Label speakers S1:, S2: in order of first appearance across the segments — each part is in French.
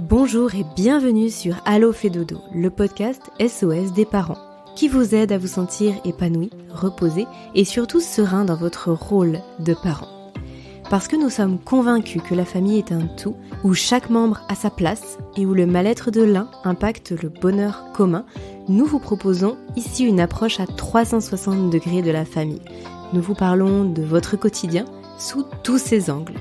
S1: Bonjour et bienvenue sur Allo fait dodo, le podcast SOS des parents, qui vous aide à vous sentir épanoui, reposé et surtout serein dans votre rôle de parent. Parce que nous sommes convaincus que la famille est un tout, où chaque membre a sa place et où le mal-être de l'un impacte le bonheur commun, nous vous proposons ici une approche à 360 degrés de la famille. Nous vous parlons de votre quotidien sous tous ses angles.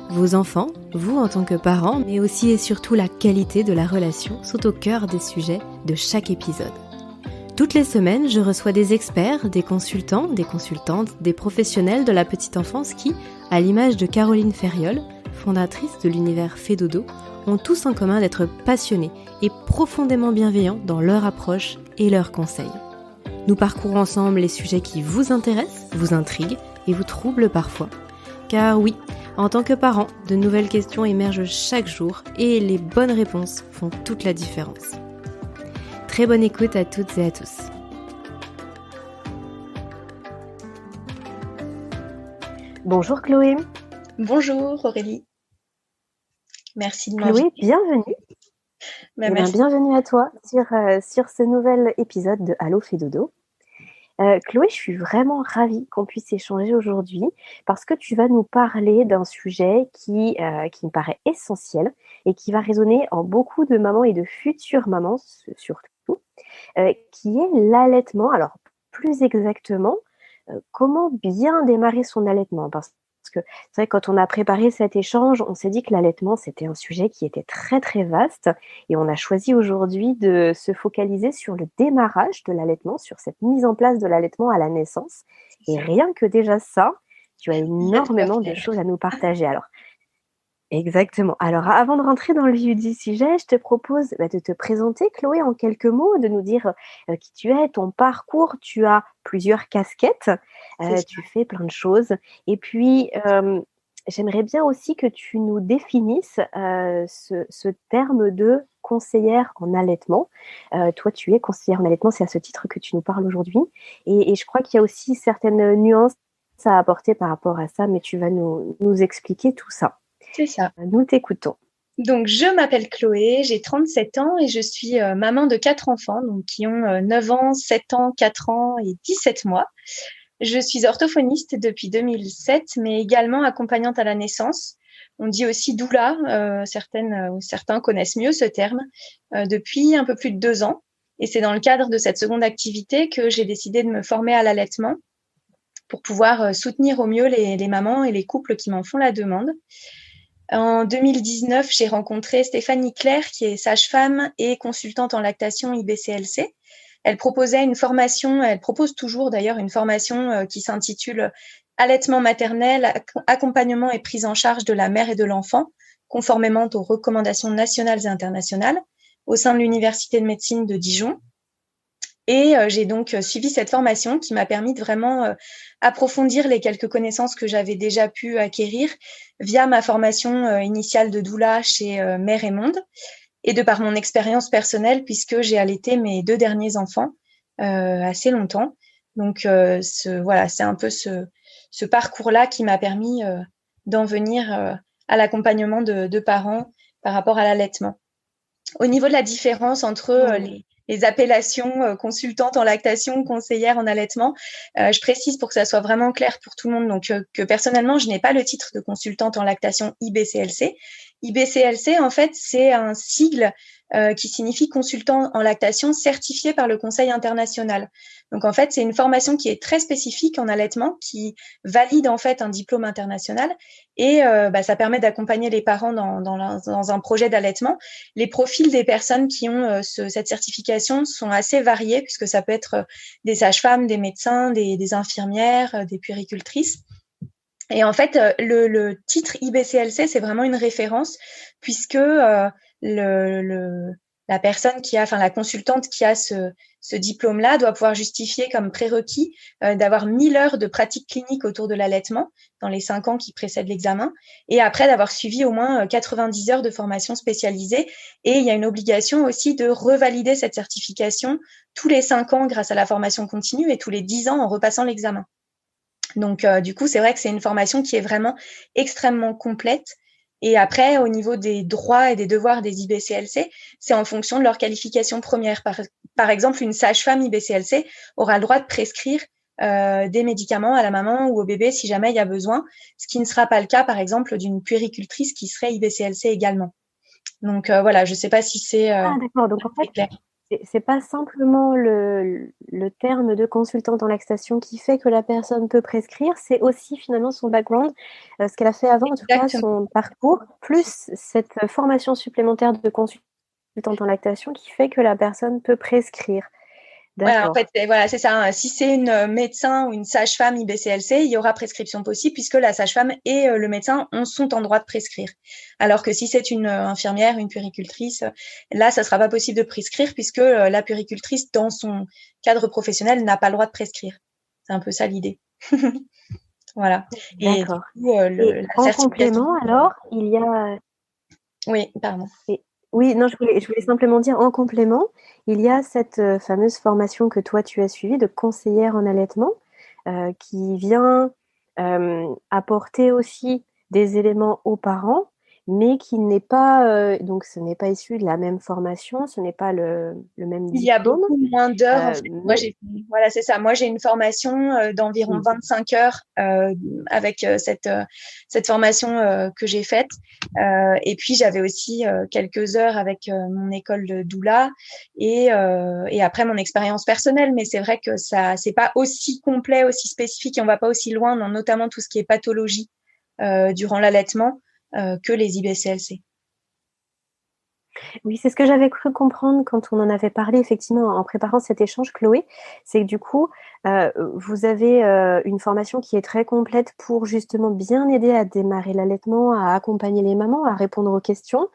S1: Vos enfants, vous en tant que parents, mais aussi et surtout la qualité de la relation sont au cœur des sujets de chaque épisode. Toutes les semaines, je reçois des experts, des consultants, des consultantes, des professionnels de la petite enfance qui, à l'image de Caroline Ferriol, fondatrice de l'univers Fait Dodo, ont tous en commun d'être passionnés et profondément bienveillants dans leur approche et leurs conseils. Nous parcourons ensemble les sujets qui vous intéressent, vous intriguent et vous troublent parfois. Car oui, en tant que parent, de nouvelles questions émergent chaque jour et les bonnes réponses font toute la différence. Très bonne écoute à toutes et à tous. Bonjour Chloé.
S2: Bonjour Aurélie. Merci de m'inviter.
S1: Chloé, bienvenue.
S2: Merci.
S1: Bienvenue à toi sur ce nouvel épisode de Allo fait dodo. Chloé, je suis vraiment ravie qu'on puisse échanger aujourd'hui parce que tu vas nous parler d'un sujet qui me paraît essentiel et qui va résonner en beaucoup de mamans et de futures mamans surtout, qui est l'allaitement. Alors, plus exactement, comment bien démarrer son allaitement ? Parce que c'est vrai que quand on a préparé cet échange, on s'est dit que l'allaitement, c'était un sujet qui était très, très vaste. Et on a choisi aujourd'hui de se focaliser sur le démarrage de l'allaitement, sur cette mise en place de l'allaitement à la naissance. Et rien que déjà ça, tu as énormément de choses à nous partager. Alors, exactement. Alors, avant de rentrer dans le vif du sujet, je te propose de te présenter, Chloé, en quelques mots, de nous dire qui tu es, ton parcours. Tu as plusieurs casquettes, tu fais plein de choses. Et puis, j'aimerais bien aussi que tu nous définisses ce terme de conseillère en allaitement. Toi, tu es conseillère en allaitement, c'est à ce titre que tu nous parles aujourd'hui. Et je crois qu'il y a aussi certaines nuances à apporter par rapport à ça, mais tu vas nous expliquer tout ça.
S2: C'est ça.
S1: Nous t'écoutons.
S2: Donc, je m'appelle Chloé, j'ai 37 ans et je suis maman de 4 enfants donc, qui ont 9 ans, 7 ans, 4 ans et 17 mois. Je suis orthophoniste depuis 2007, mais également accompagnante à la naissance. On dit aussi doula, certains connaissent mieux ce terme, depuis un peu plus de 2 ans. Et c'est dans le cadre de cette seconde activité que j'ai décidé de me former à l'allaitement pour pouvoir soutenir au mieux les mamans et les couples qui m'en font la demande. En 2019, j'ai rencontré Stéphanie Claire, qui est sage-femme et consultante en lactation IBCLC. Elle proposait une formation, elle propose toujours d'ailleurs une formation qui s'intitule Allaitement maternel, accompagnement et prise en charge de la mère et de l'enfant, conformément aux recommandations nationales et internationales, au sein de l'Université de médecine de Dijon. Et j'ai donc suivi cette formation qui m'a permis de vraiment approfondir les quelques connaissances que j'avais déjà pu acquérir via ma formation initiale de doula chez Mère et Monde et de par mon expérience personnelle puisque j'ai allaité mes 2 derniers enfants assez longtemps. Donc c'est un peu ce parcours-là qui m'a permis d'en venir à l'accompagnement de parents par rapport à l'allaitement. Au niveau de la différence entre les appellations consultante en lactation, conseillère en allaitement, je précise pour que ça soit vraiment clair pour tout le monde, donc que personnellement, je n'ai pas le titre de consultante en lactation IBCLC. IBCLC, en fait, c'est un sigle qui signifie consultant en lactation certifié par le Conseil international. Donc, en fait, c'est une formation qui est très spécifique en allaitement, qui valide en fait un diplôme international et ça permet d'accompagner les parents dans un projet d'allaitement. Les profils des personnes qui ont cette certification sont assez variés puisque ça peut être des sages-femmes, des médecins, des infirmières, des puéricultrices. Et en fait, le titre IBCLC, c'est vraiment une référence puisque la personne la consultante qui a ce diplôme-là doit pouvoir justifier comme prérequis d'avoir 1000 heures de pratique clinique autour de l'allaitement dans les 5 ans qui précèdent l'examen et après d'avoir suivi au moins 90 heures de formation spécialisée. Et il y a une obligation aussi de revalider cette certification tous les 5 ans grâce à la formation continue et tous les 10 ans en repassant l'examen. Donc, du coup, c'est vrai que c'est une formation qui est vraiment extrêmement complète Et après, au niveau des droits et des devoirs des IBCLC, c'est en fonction de leur qualification première. Par exemple, une sage-femme IBCLC aura le droit de prescrire des médicaments à la maman ou au bébé si jamais il y a besoin, ce qui ne sera pas le cas, par exemple, d'une puéricultrice qui serait IBCLC également. Donc voilà, je ne sais pas si c'est
S1: d'accord. Donc en fait,
S2: clair.
S1: c'est pas simplement le terme de consultante en lactation qui fait que la personne peut prescrire, c'est aussi finalement son background, ce qu'elle a fait avant, en tout cas
S2: Exactement.
S1: son parcours, plus cette formation supplémentaire de consultante en lactation qui fait que la personne peut prescrire.
S2: Voilà, en
S1: D'accord.
S2: fait, voilà, c'est ça. Hein. Si c'est une médecin ou une sage-femme IBCLC, il y aura prescription possible puisque la sage-femme et le médecin sont en droit de prescrire. Alors que si c'est une infirmière, une puéricultrice, là, ça sera pas possible de prescrire puisque la puéricultrice, dans son cadre professionnel, n'a pas le droit de prescrire. C'est un peu ça l'idée. Voilà. Et du
S1: D'accord.
S2: coup,
S1: Et
S2: la
S1: en
S2: certification.
S1: complément, alors, il y a
S2: Oui, pardon.
S1: oui, non, je voulais simplement dire en complément, il y a cette fameuse formation que toi tu as suivie de conseillère en allaitement qui vient apporter aussi des éléments aux parents, mais qui n'est pas, donc ce n'est pas issu de la même formation, ce n'est pas le même
S2: Il y a
S1: diplôme,
S2: beaucoup moins d'heures en fait. Moi,
S1: mais
S2: voilà, c'est ça. Moi, j'ai une formation d'environ 25 heures avec cette formation que j'ai faite. Et puis, j'avais aussi quelques heures avec mon école de doula et après mon expérience personnelle. Mais c'est vrai que ça, c'est pas aussi complet, aussi spécifique et on va pas aussi loin dans notamment tout ce qui est pathologie durant l'allaitement que les IBCLC.
S1: oui, c'est ce que j'avais cru comprendre quand on en avait parlé effectivement en préparant cet échange, Chloé. C'est que du coup, vous avez une formation qui est très complète pour justement bien aider à démarrer l'allaitement, à accompagner les mamans, à répondre aux questions,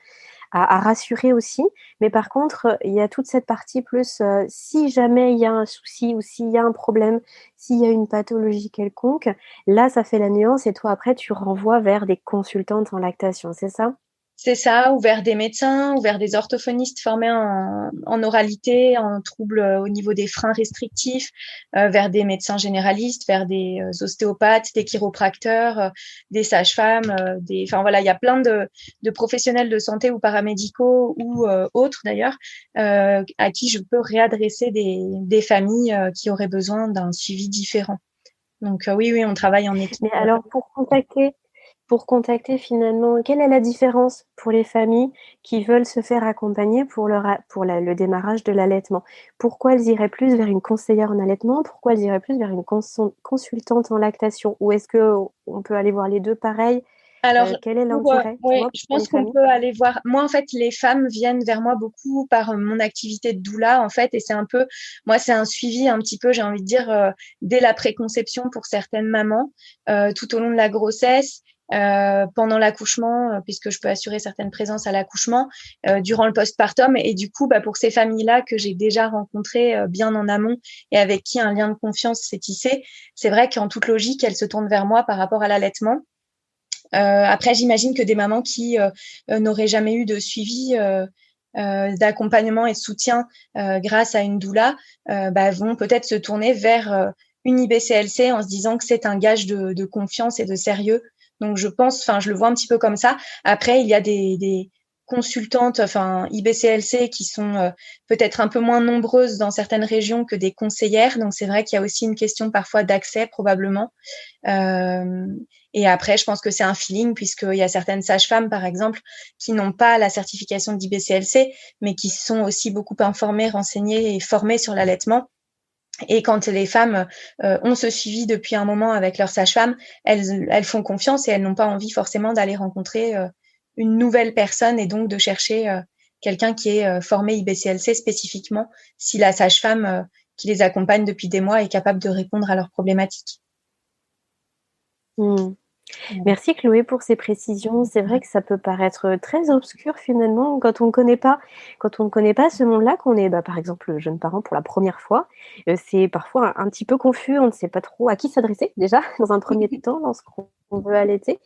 S1: à rassurer aussi. Mais par contre, il y a toute cette partie plus, si jamais il y a un souci ou s'il y a un problème, s'il y a une pathologie quelconque, là, ça fait la nuance et toi, après, tu renvoies vers des consultantes en lactation, c'est ça?
S2: C'est ça, ou vers des médecins, ou vers des orthophonistes formés en oralité, en troubles au niveau des freins restrictifs, vers des médecins généralistes, vers des ostéopathes, des chiropracteurs, des sages-femmes, enfin voilà, il y a plein de professionnels de santé ou paramédicaux ou autres d'ailleurs, à qui je peux réadresser des familles qui auraient besoin d'un suivi différent. Donc oui, oui, on travaille en équipe.
S1: Mais alors, pour contacter finalement, quelle est la différence pour les familles qui veulent se faire accompagner pour le démarrage de l'allaitement? Pourquoi elles iraient plus vers une conseillère en allaitement? Pourquoi elles iraient plus vers une consultante en lactation? Ou est-ce qu'on peut aller voir les deux pareil?
S2: Alors,
S1: Quel est l'intérêt, tu
S2: ouais,
S1: vois,
S2: je
S1: pour
S2: pense
S1: les
S2: qu'on
S1: familles?
S2: peut aller voir. Moi, en fait, les femmes viennent vers moi beaucoup par mon activité de doula, en fait, et c'est un peu, moi, c'est un suivi un petit peu, j'ai envie de dire, dès la préconception pour certaines mamans, tout au long de la grossesse, pendant l'accouchement, puisque je peux assurer certaines présences à l'accouchement, durant le postpartum, et du coup, bah, pour ces familles-là que j'ai déjà rencontrées bien en amont et avec qui un lien de confiance s'est tissé, c'est vrai qu'en toute logique, elles se tournent vers moi par rapport à l'allaitement. Après, j'imagine que des mamans qui n'auraient jamais eu de suivi, d'accompagnement et de soutien grâce à une doula, bah, vont peut-être se tourner vers une IBCLC en se disant que c'est un gage de confiance et de sérieux. Donc, je pense, enfin, je le vois un petit peu comme ça. Après, il y a des consultantes, enfin, IBCLC qui sont peut-être un peu moins nombreuses dans certaines régions que des conseillères. Donc, c'est vrai qu'il y a aussi une question parfois d'accès, probablement. Euh, et après, je pense que c'est un feeling puisqu'il y a certaines sages-femmes, par exemple, qui n'ont pas la certification d'IBCLC, mais qui sont aussi beaucoup informées, renseignées et formées sur l'allaitement. Et quand les femmes ont ce suivi depuis un moment avec leur sage-femme, elles font confiance et elles n'ont pas envie forcément d'aller rencontrer une nouvelle personne et donc de chercher quelqu'un qui est formé IBCLC spécifiquement si la sage-femme qui les accompagne depuis des mois est capable de répondre à leurs problématiques.
S1: Hmm. Merci Chloé pour ces précisions. C'est vrai que ça peut paraître très obscur finalement quand on ne connaît pas ce monde-là, qu'on est par exemple jeune parent pour la première fois. C'est parfois un petit peu confus, on ne sait pas trop à qui s'adresser déjà dans un premier temps lorsqu'on veut allaiter.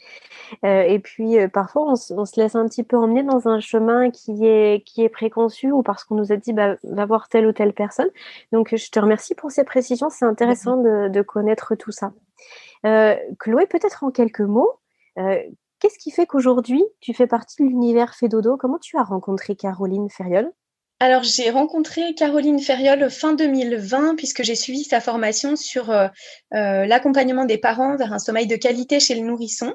S1: Et puis parfois on se laisse un petit peu emmener dans un chemin qui est préconçu ou parce qu'on nous a dit va voir telle ou telle personne. Donc je te remercie pour ces précisions, c'est intéressant de connaître tout ça. Chloé, peut-être en quelques mots, qu'est-ce qui fait qu'aujourd'hui, tu fais partie de l'univers Fedodo? Comment tu as rencontré Caroline Ferriol?
S2: Alors, j'ai rencontré Caroline Ferriol fin 2020 puisque j'ai suivi sa formation sur l'accompagnement des parents vers un sommeil de qualité chez le nourrisson.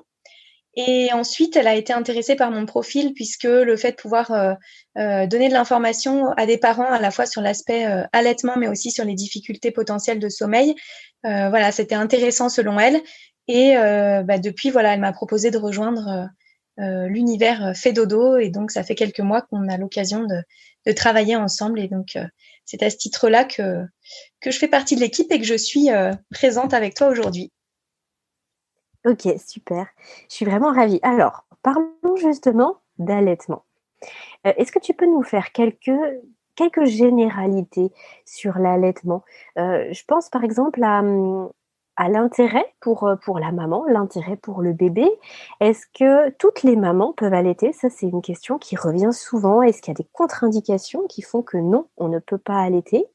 S2: Et ensuite, elle a été intéressée par mon profil puisque le fait de pouvoir donner de l'information à des parents à la fois sur l'aspect allaitement, mais aussi sur les difficultés potentielles de sommeil, voilà, c'était intéressant selon elle. Et depuis, voilà, elle m'a proposé de rejoindre l'univers Fedodo. Et donc, ça fait quelques mois qu'on a l'occasion de travailler ensemble. Et donc, c'est à ce titre-là que je fais partie de l'équipe et que je suis présente avec toi aujourd'hui.
S1: Ok, super. Je suis vraiment ravie. Alors, parlons justement d'allaitement. Est-ce que tu peux nous faire quelques généralités sur l'allaitement? Je pense par exemple à l'intérêt pour la maman, l'intérêt pour le bébé. Est-ce que toutes les mamans peuvent allaiter? Ça, c'est une question qui revient souvent. Est-ce qu'il y a des contre-indications qui font que non, on ne peut pas allaiter?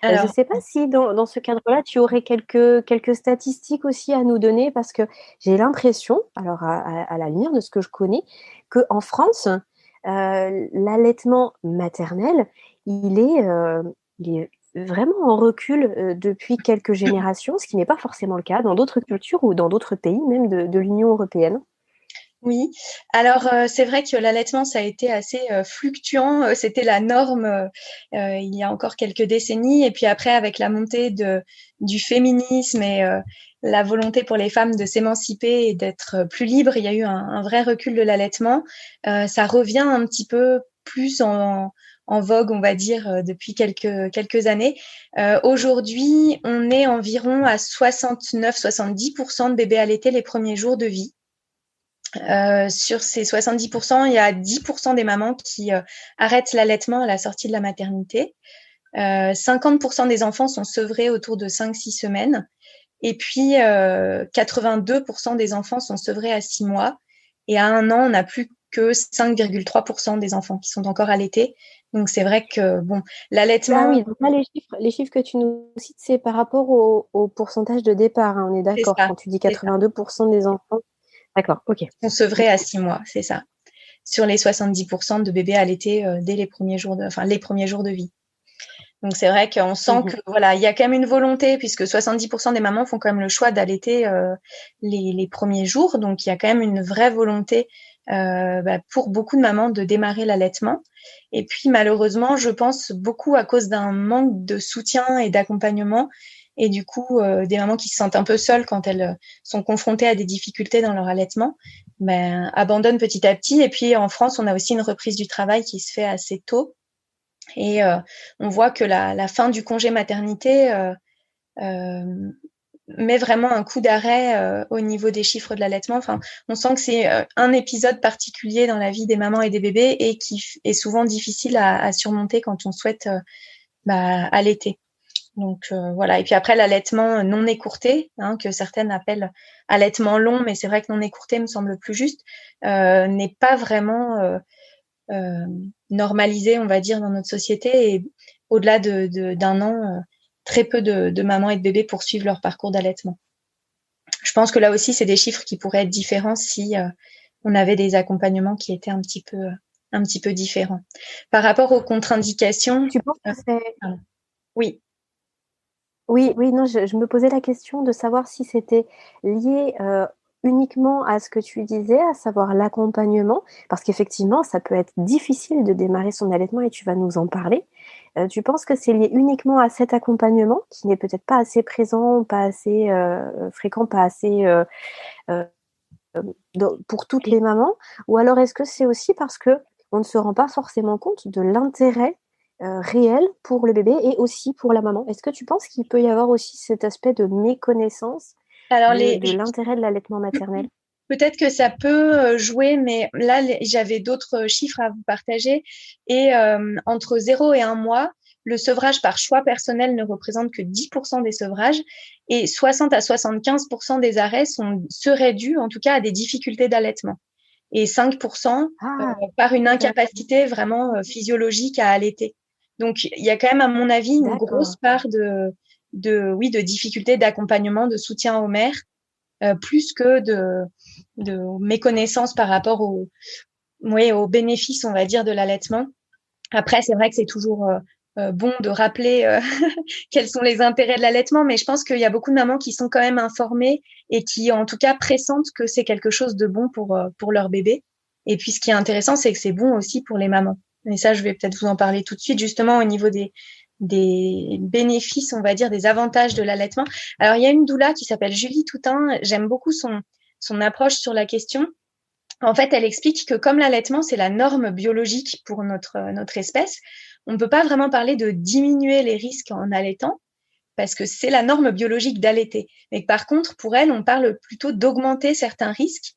S1: Je ne
S2: Alors,
S1: sais pas si dans ce cadre-là, tu aurais quelques statistiques aussi à nous donner, parce que j'ai l'impression, alors à la lumière de ce que je connais, qu'en France, l'allaitement maternel, il est vraiment en recul depuis quelques générations, ce qui n'est pas forcément le cas dans d'autres cultures ou dans d'autres pays, même de l'Union européenne.
S2: oui. Alors, c'est vrai que l'allaitement, ça a été assez fluctuant. C'était la norme il y a encore quelques décennies. Et puis après, avec la montée du féminisme et la volonté pour les femmes de s'émanciper et d'être plus libres, il y a eu un vrai recul de l'allaitement. Ça revient un petit peu plus en vogue, on va dire, depuis quelques années. Aujourd'hui, on est environ à 69-70% de bébés allaités les premiers jours de vie. Sur ces 70%, il y a 10% des mamans qui arrêtent l'allaitement à la sortie de la maternité. 50% des enfants sont sevrés autour de 5-6 semaines. Et puis, 82% des enfants sont sevrés à 6 mois. Et à 1 an, on n'a plus que 5,3% des enfants qui sont encore allaités. Donc, c'est vrai que, bon,
S1: Ah
S2: l'allaitement,
S1: oui, donc là, les chiffres que tu nous cites, c'est par rapport au pourcentage de départ, hein, on est
S2: c'est
S1: d'accord,
S2: ça.
S1: quand tu dis
S2: C'est ça.
S1: 82% des enfants. D'accord, ok.
S2: Sont sevrés à 6 mois, c'est ça. Sur les 70% de bébés allaités dès les premiers jours les premiers jours de vie. Donc c'est vrai qu'on sent
S1: Mhm.
S2: que voilà, il y a quand même une volonté puisque 70% des mamans font quand même le choix d'allaiter les premiers jours. Donc il y a quand même une vraie volonté pour beaucoup de mamans de démarrer l'allaitement. Et puis malheureusement, je pense beaucoup à cause d'un manque de soutien et d'accompagnement. Et du coup, des mamans qui se sentent un peu seules quand elles sont confrontées à des difficultés dans leur allaitement, abandonnent petit à petit. Et puis en France, on a aussi une reprise du travail qui se fait assez tôt. Et on voit que la fin du congé maternité euh, met vraiment un coup d'arrêt au niveau des chiffres de l'allaitement. Enfin, on sent que c'est un épisode particulier dans la vie des mamans et des bébés et qui est souvent difficile à surmonter quand on souhaite allaiter. Donc voilà. Et puis après, l'allaitement non écourté, hein, que certaines appellent allaitement long, mais c'est vrai que non écourté me semble plus juste, n'est pas vraiment euh, normalisé, on va dire, dans notre société. Et au-delà d'un an, très peu de mamans et de bébés poursuivent leur parcours d'allaitement. Je pense que là aussi, c'est des chiffres qui pourraient être différents si on avait des accompagnements qui étaient un petit peu différents. Par rapport aux contre-indications,
S1: Tu penses
S2: euh,
S1: que c'est...
S2: pardon. Oui.
S1: Oui, oui, non, je me posais la question de savoir si c'était lié uniquement à ce que tu disais, à savoir l'accompagnement, parce qu'effectivement, ça peut être difficile de démarrer son allaitement et tu vas nous en parler. Tu penses que c'est lié uniquement à cet accompagnement qui n'est peut-être pas assez présent, pas assez fréquent, pas assez euh, pour toutes les mamans, ou alors est-ce que c'est aussi parce que on ne se rend pas forcément compte de l'intérêt réel pour le bébé et aussi pour la maman? Est-ce que tu penses qu'il peut y avoir aussi cet aspect de méconnaissance
S2: Alors,
S1: de l'intérêt de l'allaitement maternel?
S2: peut-être que ça peut jouer, mais là, j'avais d'autres chiffres à vous partager. Et entre 0 et 1 mois, le sevrage par choix personnel ne représente que 10% des sevrages et 60 à 75% des arrêts seraient dus, en tout cas, à des difficultés d'allaitement. Et 5%
S1: Ah,
S2: par une
S1: d'accord.
S2: incapacité vraiment physiologique à allaiter. Donc, il y a quand même, à mon avis, une grosse
S1: D'accord.
S2: part oui, de difficultés d'accompagnement, de soutien aux mères plus que de méconnaissance par rapport aux bénéfices, on va dire, de l'allaitement. Après, c'est vrai que c'est toujours bon de rappeler quels sont les intérêts de l'allaitement, mais je pense qu'il y a beaucoup de mamans qui sont quand même informées et qui, en tout cas, pressentent que c'est quelque chose de bon pour leur bébé. Et puis, ce qui est intéressant, c'est que c'est bon aussi pour les mamans. Et ça, je vais peut-être vous en parler tout de suite, justement, au niveau des bénéfices, on va dire, des avantages de l'allaitement. Alors, il y a une doula qui s'appelle Julie Toutain. J'aime beaucoup son approche sur la question. En fait, elle explique que comme l'allaitement, c'est la norme biologique pour notre espèce, on ne peut pas vraiment parler de diminuer les risques en allaitant, parce que c'est la norme biologique d'allaiter. Mais par contre, pour elle, on parle plutôt d'augmenter certains risques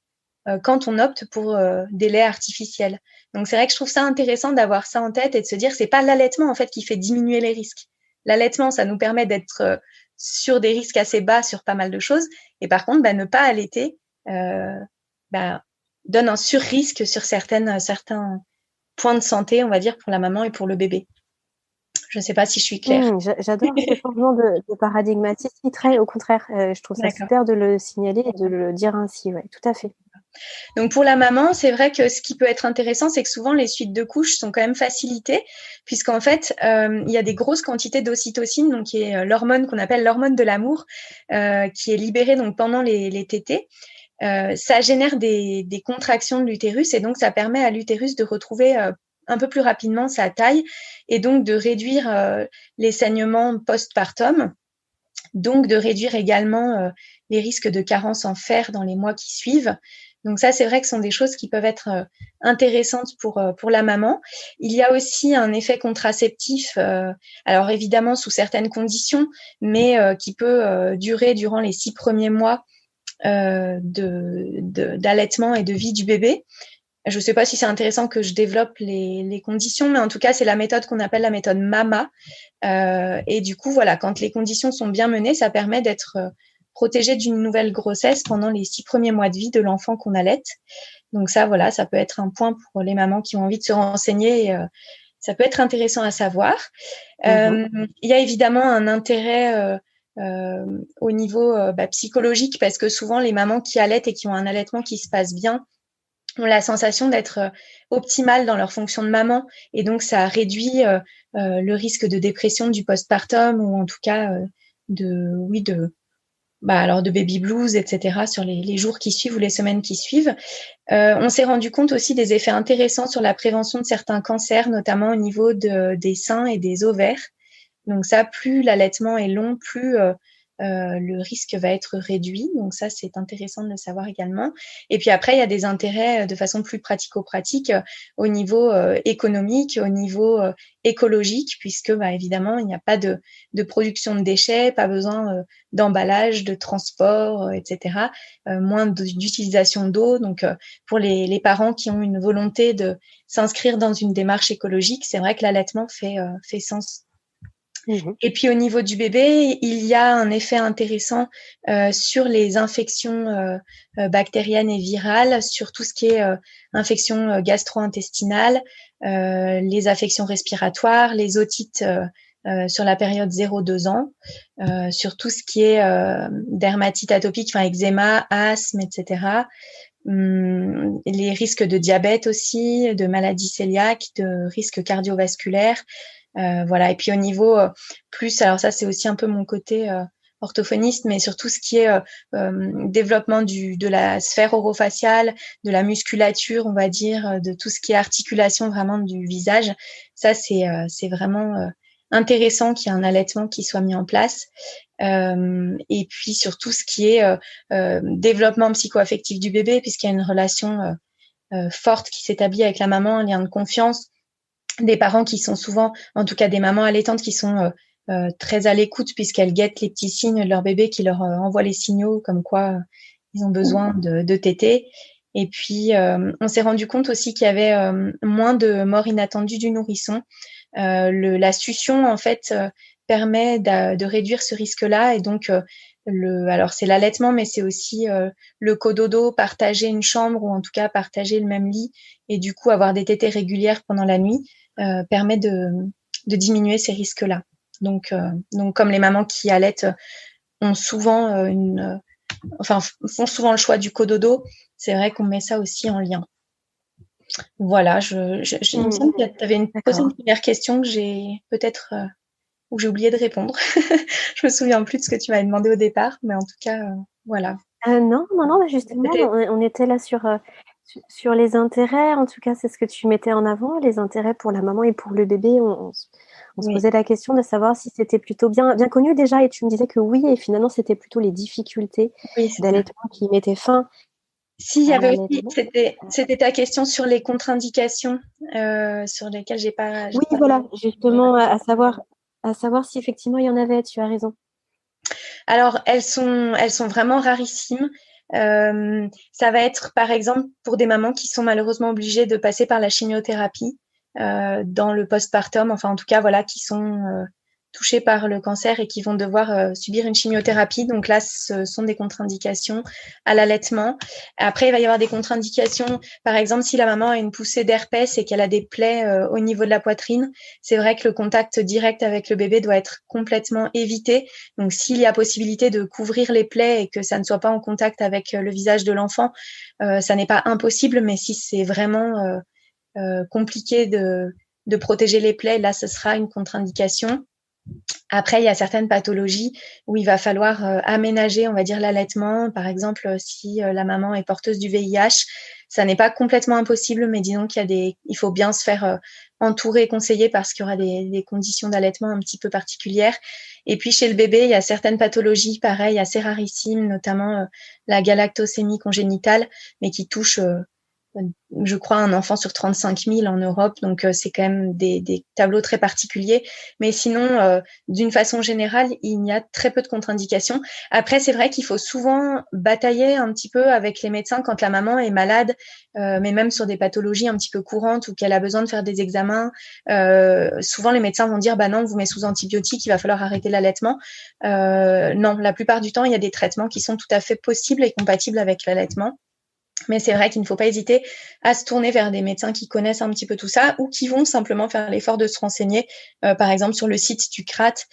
S2: quand on opte pour des laits artificiels. Donc c'est vrai que je trouve ça intéressant d'avoir ça en tête et de se dire c'est pas l'allaitement en fait qui fait diminuer les risques. L'allaitement, ça nous permet d'être sur des risques assez bas sur pas mal de choses. Et par contre, ne pas allaiter donne un sur-risque sur certains points de santé, on va dire, pour la maman et pour le bébé. Je ne sais pas si je suis claire.
S1: J'adore ce changement de paradigmatisme. Très, au contraire, je trouve ça super de le signaler et de le dire ainsi. Ouais, tout à fait.
S2: Donc pour la maman, c'est vrai que ce qui peut être intéressant, c'est que souvent les suites de couches sont quand même facilitées, puisqu'en fait, il y a des grosses quantités d'ocytocine, donc qui est l'hormone qu'on appelle l'hormone de l'amour, qui est libérée donc pendant les tétées. Ça génère des contractions de l'utérus et donc ça permet à l'utérus de retrouver un peu plus rapidement sa taille et donc de réduire les saignements postpartum, donc de réduire également les risques de carence en fer dans les mois qui suivent. Donc ça, c'est vrai que ce sont des choses qui peuvent être intéressantes pour la maman. Il y a aussi un effet contraceptif, alors évidemment sous certaines conditions, mais qui peut durer durant les 6 premiers mois d'allaitement et de vie du bébé. Je ne sais pas si c'est intéressant que je développe les conditions, mais en tout cas, c'est la méthode qu'on appelle la méthode MAMA. Et du coup, voilà, quand les conditions sont bien menées, ça permet d'être protégé d'une nouvelle grossesse pendant les 6 premiers mois de vie de l'enfant qu'on allaite. Donc ça, voilà, ça peut être un point pour les mamans qui ont envie de se renseigner. Et, ça peut être intéressant à savoir. Il y a évidemment un intérêt au niveau psychologique, parce que souvent les mamans qui allaitent et qui ont un allaitement qui se passe bien ont la sensation d'être optimales dans leur fonction de maman, et donc ça réduit le risque de dépression du postpartum, ou en tout cas de baby blues, etc. sur les jours qui suivent ou les semaines qui suivent. On s'est rendu compte aussi des effets intéressants sur la prévention de certains cancers, notamment au niveau des seins et des ovaires. Donc ça, plus l'allaitement est long, plus le risque va être réduit. Donc ça, c'est intéressant de le savoir également. Et puis après, il y a des intérêts de façon plus pratico-pratique au niveau économique, au niveau écologique, puisque évidemment, il n'y a pas de production de déchets, pas besoin d'emballage, de transport, etc. Moins d'utilisation d'eau. Donc pour les parents qui ont une volonté de s'inscrire dans une démarche écologique, c'est vrai que l'allaitement fait sens. Et puis au niveau du bébé, il y a un effet intéressant sur les infections bactériennes et virales, sur tout ce qui est infections gastro-intestinales, les affections respiratoires, les otites sur la période 0-2 ans, sur tout ce qui est dermatite atopique, eczéma, asthme, etc. Les risques de diabète aussi, de maladies cœliaques, de risques cardiovasculaires. Voilà. Et puis au niveau plus, alors ça c'est aussi un peu mon côté orthophoniste, mais sur tout ce qui est développement de la sphère orofaciale, de la musculature, on va dire, de tout ce qui est articulation vraiment du visage. Ça c'est vraiment intéressant qu'il y ait un allaitement qui soit mis en place. Et puis sur tout ce qui est développement psycho-affectif du bébé, puisqu'il y a une relation forte qui s'établit avec la maman, un lien de confiance. Des parents qui sont souvent, en tout cas des mamans allaitantes qui sont très à l'écoute, puisqu'elles guettent les petits signes de leur bébé, qui leur envoient les signaux comme quoi ils ont besoin de téter. Et puis, on s'est rendu compte aussi qu'il y avait moins de morts inattendues du nourrisson. La succion, en fait, permet de réduire ce risque-là. Et donc, alors c'est l'allaitement, mais c'est aussi le cododo, partager une chambre, ou en tout cas partager le même lit, et du coup avoir des tétées régulières pendant la nuit, permet de diminuer ces risques-là. Donc comme les mamans qui allaitent ont souvent font souvent le choix du cododo, c'est vrai qu'on met ça aussi en lien. Voilà, il me semble que tu avais posé une première question que j'ai peut-être où j'ai oublié de répondre. Je me souviens plus de ce que tu m'avais demandé au départ, mais en tout cas, voilà.
S1: Non, justement, on était là sur les intérêts. En tout cas, c'est ce que tu mettais en avant, les intérêts pour la maman et pour le bébé. On se posait la question de savoir si c'était plutôt bien connu déjà, et tu me disais que oui, et finalement, c'était plutôt les difficultés d'allaitement qui mettaient fin.
S2: Si, il y avait aussi, c'était ta question sur les contre-indications sur lesquelles j'ai pas.
S1: Oui, voilà, justement, à savoir si effectivement il y en avait, tu as raison.
S2: Alors, elles sont vraiment rarissimes. Ça va être, par exemple, pour des mamans qui sont malheureusement obligées de passer par la chimiothérapie dans le postpartum, enfin en tout cas, voilà, qui sont touchées par le cancer et qui vont devoir subir une chimiothérapie. Donc là, ce sont des contre-indications à l'allaitement. Après, il va y avoir des contre-indications, par exemple, si la maman a une poussée d'herpès et qu'elle a des plaies au niveau de la poitrine, c'est vrai que le contact direct avec le bébé doit être complètement évité. Donc, s'il y a possibilité de couvrir les plaies et que ça ne soit pas en contact avec le visage de l'enfant, ça n'est pas impossible, mais si c'est vraiment compliqué de protéger les plaies, là, ce sera une contre-indication. Après, il y a certaines pathologies où il va falloir aménager, on va dire, l'allaitement. Par exemple, si la maman est porteuse du VIH, ça n'est pas complètement impossible, mais disons il faut bien se faire entourer et conseiller parce qu'il y aura des conditions d'allaitement un petit peu particulières. Et puis, chez le bébé, il y a certaines pathologies, pareil, assez rarissimes, notamment la galactosémie congénitale, mais qui touchent je crois, un enfant sur 35 000 en Europe. Donc, c'est quand même des tableaux très particuliers. Mais sinon, d'une façon générale, il y a très peu de contre-indications. Après, c'est vrai qu'il faut souvent batailler un petit peu avec les médecins quand la maman est malade, mais même sur des pathologies un petit peu courantes ou qu'elle a besoin de faire des examens. Souvent, les médecins vont dire, bah non, vous mettez sous antibiotiques, il va falloir arrêter l'allaitement. Non, la plupart du temps, il y a des traitements qui sont tout à fait possibles et compatibles avec l'allaitement. Mais c'est vrai qu'il ne faut pas hésiter à se tourner vers des médecins qui connaissent un petit peu tout ça ou qui vont simplement faire l'effort de se renseigner, par exemple sur le site du CRAT,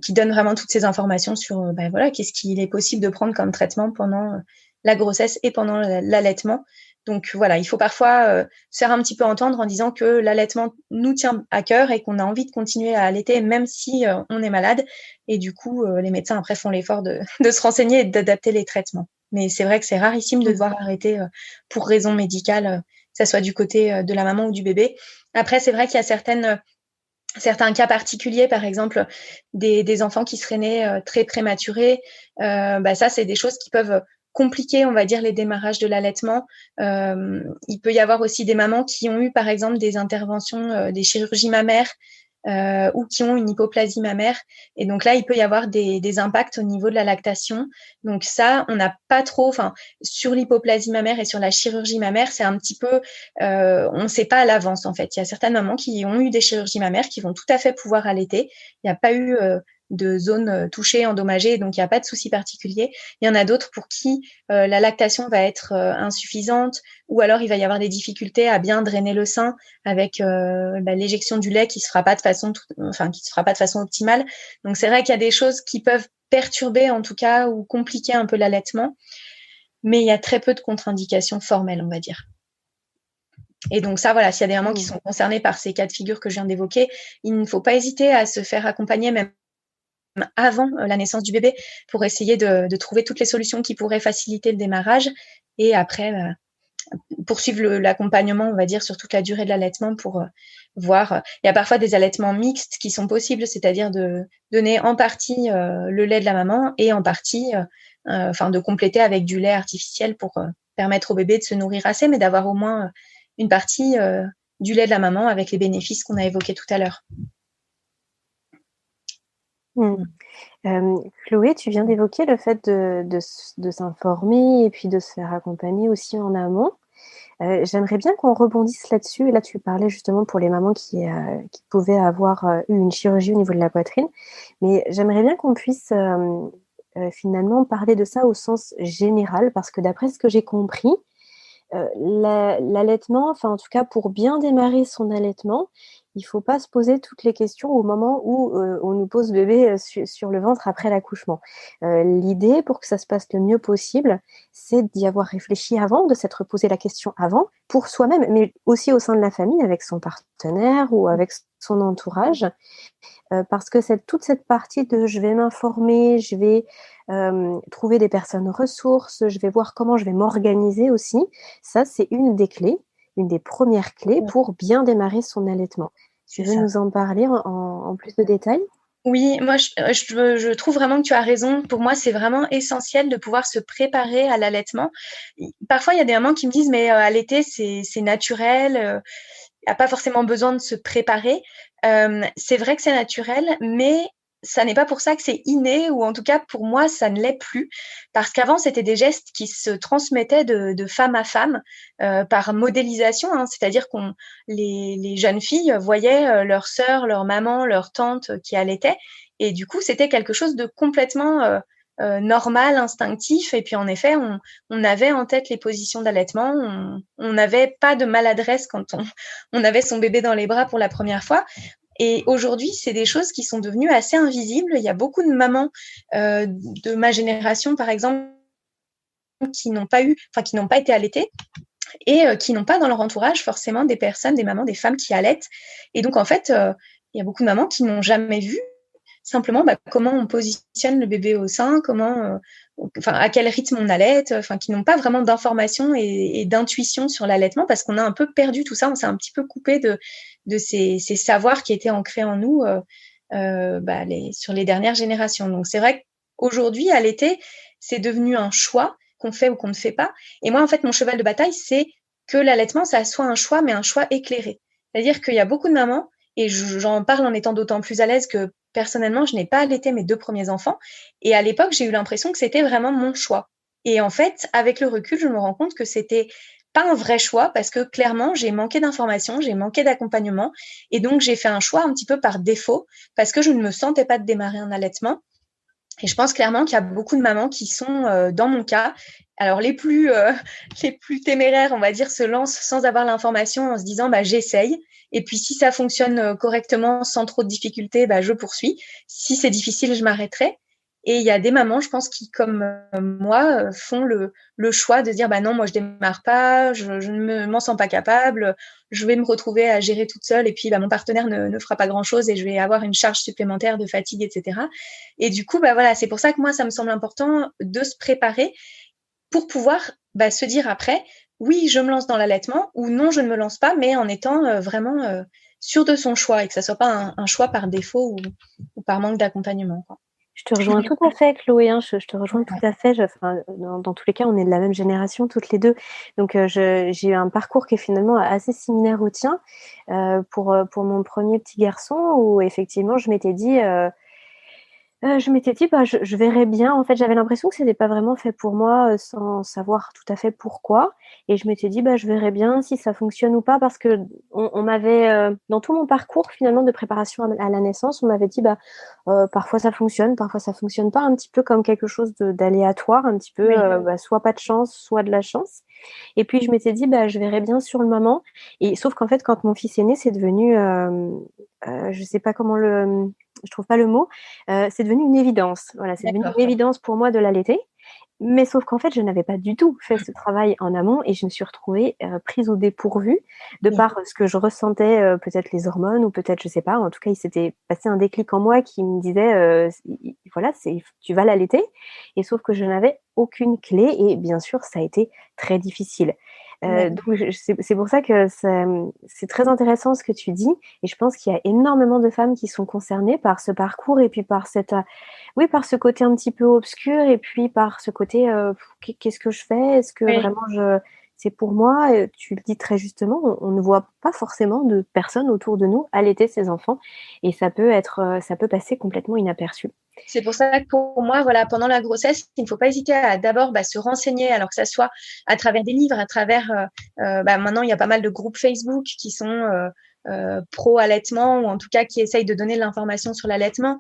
S2: qui donne vraiment toutes ces informations sur voilà, qu'est-ce qu'il est possible de prendre comme traitement pendant la grossesse et pendant l'allaitement. Donc voilà, il faut parfois se faire un petit peu entendre en disant que l'allaitement nous tient à cœur et qu'on a envie de continuer à allaiter même si on est malade. Et du coup, les médecins après font l'effort de se renseigner et d'adapter les traitements. Mais c'est vrai que c'est rarissime de devoir arrêter pour raison médicale, que ça soit du côté de la maman ou du bébé. Après, c'est vrai qu'il y a certains cas particuliers, par exemple des enfants qui seraient nés très prématurés. Ça, c'est des choses qui peuvent compliquer, on va dire, les démarrages de l'allaitement. Il peut y avoir aussi des mamans qui ont eu, par exemple, des interventions, des chirurgies mammaires, ou qui ont une hypoplasie mammaire. Et donc là, il peut y avoir des impacts au niveau de la lactation. Donc ça, on n'a pas trop, sur l'hypoplasie mammaire et sur la chirurgie mammaire, c'est un petit peu, on ne sait pas à l'avance en fait. Il y a certaines mamans qui ont eu des chirurgies mammaires qui vont tout à fait pouvoir allaiter. Il n'y a pas eu de zone touchée, endommagée, donc il n'y a pas de souci particulier. Il y en a d'autres pour qui la lactation va être insuffisante, ou alors il va y avoir des difficultés à bien drainer le sein avec l'éjection du lait qui se fera pas de façon optimale. Donc c'est vrai qu'il y a des choses qui peuvent perturber en tout cas ou compliquer un peu l'allaitement, mais il y a très peu de contre-indications formelles, on va dire. Et donc ça, voilà, s'il y a des mamans qui sont concernées par ces cas de figure que je viens d'évoquer, il ne faut pas hésiter à se faire accompagner même avant la naissance du bébé pour essayer de trouver toutes les solutions qui pourraient faciliter le démarrage et après poursuivre l'accompagnement, on va dire, sur toute la durée de l'allaitement pour voir. Il y a parfois des allaitements mixtes qui sont possibles, c'est-à-dire de donner en partie le lait de la maman et en partie, de compléter avec du lait artificiel pour permettre au bébé de se nourrir assez, mais d'avoir au moins une partie du lait de la maman avec les bénéfices qu'on a évoqués tout à l'heure.
S1: Chloé, tu viens d'évoquer le fait de s'informer et puis de se faire accompagner aussi en amont. J'aimerais bien qu'on rebondisse là-dessus. Et là, tu parlais justement pour les mamans qui pouvaient avoir eu une chirurgie au niveau de la poitrine. Mais j'aimerais bien qu'on puisse finalement parler de ça au sens général, parce que d'après ce que j'ai compris, l'allaitement, enfin en tout cas pour bien démarrer son allaitement, il faut pas se poser toutes les questions au moment où on nous pose bébé sur le ventre après l'accouchement. L'idée, pour que ça se passe le mieux possible, c'est d'y avoir réfléchi avant, de s'être posé la question avant, pour soi-même, mais aussi au sein de la famille, avec son partenaire ou avec son entourage, parce que toute cette partie de je vais m'informer, je vais trouver des personnes ressources, je vais voir comment je vais m'organiser aussi, ça c'est une des clés, une des premières clés pour bien démarrer son allaitement. Tu veux nous en parler en plus de détails?
S2: Oui, moi je trouve vraiment que tu as raison. Pour moi, c'est vraiment essentiel de pouvoir se préparer à l'allaitement. Parfois, il y a des mamans qui me disent mais allaiter c'est naturel, il n'y a pas forcément besoin de se préparer. C'est vrai que c'est naturel, mais ça n'est pas pour ça que c'est inné, ou en tout cas pour moi ça ne l'est plus, parce qu'avant c'était des gestes qui se transmettaient de femme à femme par modélisation, hein, c'est-à-dire qu'on les jeunes filles voyaient leur sœur, leur maman, leur tante qui allaitaient, et du coup c'était quelque chose de complètement normal, instinctif, et puis en effet on avait en tête les positions d'allaitement, on n'avait pas de maladresse quand on avait son bébé dans les bras pour la première fois. Et aujourd'hui, c'est des choses qui sont devenues assez invisibles. Il y a beaucoup de mamans de ma génération, par exemple, qui n'ont pas été allaitées et qui n'ont pas dans leur entourage forcément des personnes, des mamans, des femmes qui allaitent. Et donc, en fait, il y a beaucoup de mamans qui n'ont jamais vu simplement comment on positionne le bébé au sein, à quel rythme on allaite, qui n'ont pas vraiment d'informations et d'intuition sur l'allaitement, parce qu'on a un peu perdu tout ça, on s'est un petit peu coupé de ces savoirs qui étaient ancrés en nous sur les dernières générations. Donc c'est vrai qu'aujourd'hui, allaiter, c'est devenu un choix qu'on fait ou qu'on ne fait pas. Et moi, en fait, mon cheval de bataille, c'est que l'allaitement, ça soit un choix, mais un choix éclairé. C'est-à-dire qu'il y a beaucoup de mamans, et j'en parle en étant d'autant plus à l'aise que personnellement, je n'ai pas allaité mes 2 premiers enfants. Et à l'époque, j'ai eu l'impression que c'était vraiment mon choix. Et en fait, avec le recul, je me rends compte que c'était pas un vrai choix, parce que clairement, j'ai manqué d'informations, j'ai manqué d'accompagnement. Et donc, j'ai fait un choix un petit peu par défaut, parce que je ne me sentais pas de démarrer un allaitement. Et je pense clairement qu'il y a beaucoup de mamans qui sont dans mon cas. Alors les plus téméraires, on va dire, se lancent sans avoir l'information en se disant j'essaye. Et puis si ça fonctionne correctement, sans trop de difficultés, je poursuis. Si c'est difficile, je m'arrêterai. Et il y a des mamans, je pense, qui, comme moi, font le choix de se dire non, moi je démarre pas, je ne m'en sens pas capable, je vais me retrouver à gérer toute seule, et puis mon partenaire ne fera pas grand-chose et je vais avoir une charge supplémentaire de fatigue, etc. Et du coup, voilà, c'est pour ça que moi, ça me semble important de se préparer pour pouvoir se dire après, oui, je me lance dans l'allaitement, ou non, je ne me lance pas, mais en étant vraiment sûr de son choix, et que ça soit pas un choix par défaut ou par manque d'accompagnement, quoi.
S1: Je te rejoins tout à fait, Chloé, hein, je te rejoins tout à fait. Dans tous les cas, on est de la même génération, toutes les deux. Donc, j'ai eu un parcours qui est finalement assez similaire au tien pour mon premier petit garçon, où effectivement, je m'étais dit, je verrais bien. En fait, j'avais l'impression que c'était pas vraiment fait pour moi, sans savoir tout à fait pourquoi. Et je m'étais dit, je verrais bien si ça fonctionne ou pas, parce que on m'avait, dans tout mon parcours finalement de préparation à la naissance, on m'avait dit, parfois ça fonctionne, parfois ça fonctionne pas, un petit peu comme quelque chose d'aléatoire, un petit peu,
S2: Oui.
S1: soit pas de chance, soit de la chance. Et puis je m'étais dit, je verrais bien sur le moment. Et sauf qu'en fait, quand mon fils est né, c'est devenu, je sais pas comment je trouve pas le mot. C'est devenu une évidence. Voilà, c'est devenu une évidence pour moi de l'allaiter. Mais sauf qu'en fait, je n'avais pas du tout fait ce travail en amont, et je me suis retrouvée prise au dépourvu de par ce que je ressentais, peut-être les hormones, ou peut-être, je sais pas. En tout cas, il s'était passé un déclic en moi qui me disait, voilà, tu vas l'allaiter. Et sauf que je n'avais aucune clé, et bien sûr, ça a été très difficile. Donc c'est pour ça que c'est très intéressant ce que tu dis, et je pense qu'il y a énormément de femmes qui sont concernées par ce parcours, et puis par par ce côté un petit peu obscur, et puis par ce côté qu'est-ce que je fais? Est-ce que vraiment c'est pour moi? Tu le dis très justement, on ne voit pas forcément de personnes autour de nous allaiter ses enfants, et ça peut passer complètement inaperçu.
S2: C'est pour ça que pour moi, voilà, pendant la grossesse, il ne faut pas hésiter à d'abord se renseigner, alors que ça soit à travers des livres, à travers maintenant il y a pas mal de groupes Facebook qui sont pro-allaitement, ou en tout cas qui essayent de donner de l'information sur l'allaitement.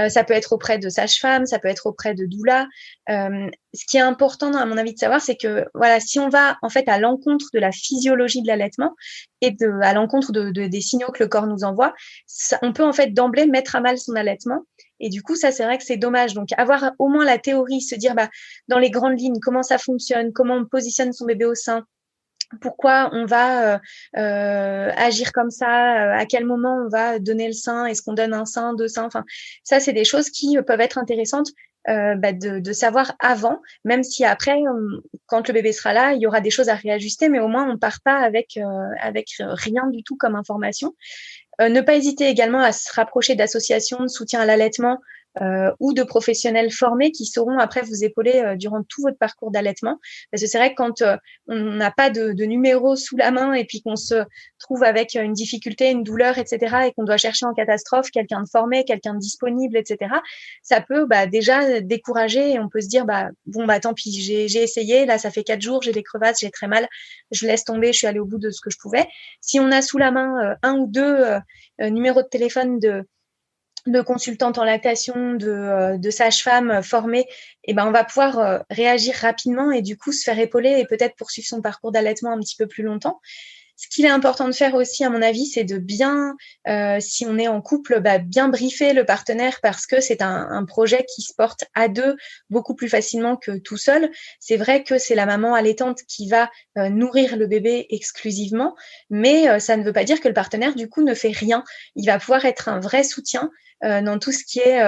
S2: Ça peut être auprès de sages-femmes, ça peut être auprès de doulas. Ce qui est important, à mon avis, de savoir, c'est que voilà, si on va en fait à l'encontre de la physiologie de l'allaitement et à l'encontre des signaux que le corps nous envoie, on peut en fait d'emblée mettre à mal son allaitement. Et du coup, ça, c'est vrai que c'est dommage. Donc, avoir au moins la théorie, se dire dans les grandes lignes, comment ça fonctionne, comment on positionne son bébé au sein, pourquoi on va agir comme ça, à quel moment on va donner le sein, est-ce qu'on donne un sein, deux seins, enfin ça c'est des choses qui peuvent être intéressantes de savoir avant, même si après quand le bébé sera là, il y aura des choses à réajuster, mais au moins on part pas avec rien du tout comme information. Ne pas hésiter également à se rapprocher d'associations de soutien à l'allaitement ou de professionnels formés qui sauront après vous épauler durant tout votre parcours d'allaitement. Parce que c'est vrai que quand on n'a pas de numéro sous la main et puis qu'on se trouve avec une difficulté, une douleur, etc., et qu'on doit chercher en catastrophe quelqu'un de formé, quelqu'un de disponible, etc., ça peut déjà décourager et on peut se dire tant pis, j'ai essayé, là ça fait 4 jours, j'ai des crevasses, j'ai très mal, je laisse tomber, je suis allée au bout de ce que je pouvais. Si on a sous la main un ou deux numéros de téléphone de consultantes en lactation, de sages-femmes formées, et on va pouvoir réagir rapidement et du coup se faire épauler et peut-être poursuivre son parcours d'allaitement un petit peu plus longtemps. Ce qu'il est important de faire aussi, à mon avis, c'est de bien, si on est en couple, bien briefer le partenaire parce que c'est un projet qui se porte à deux beaucoup plus facilement que tout seul. C'est vrai que c'est la maman allaitante qui va nourrir le bébé exclusivement, mais ça ne veut pas dire que le partenaire, du coup, ne fait rien. Il va pouvoir être un vrai soutien dans tout ce qui est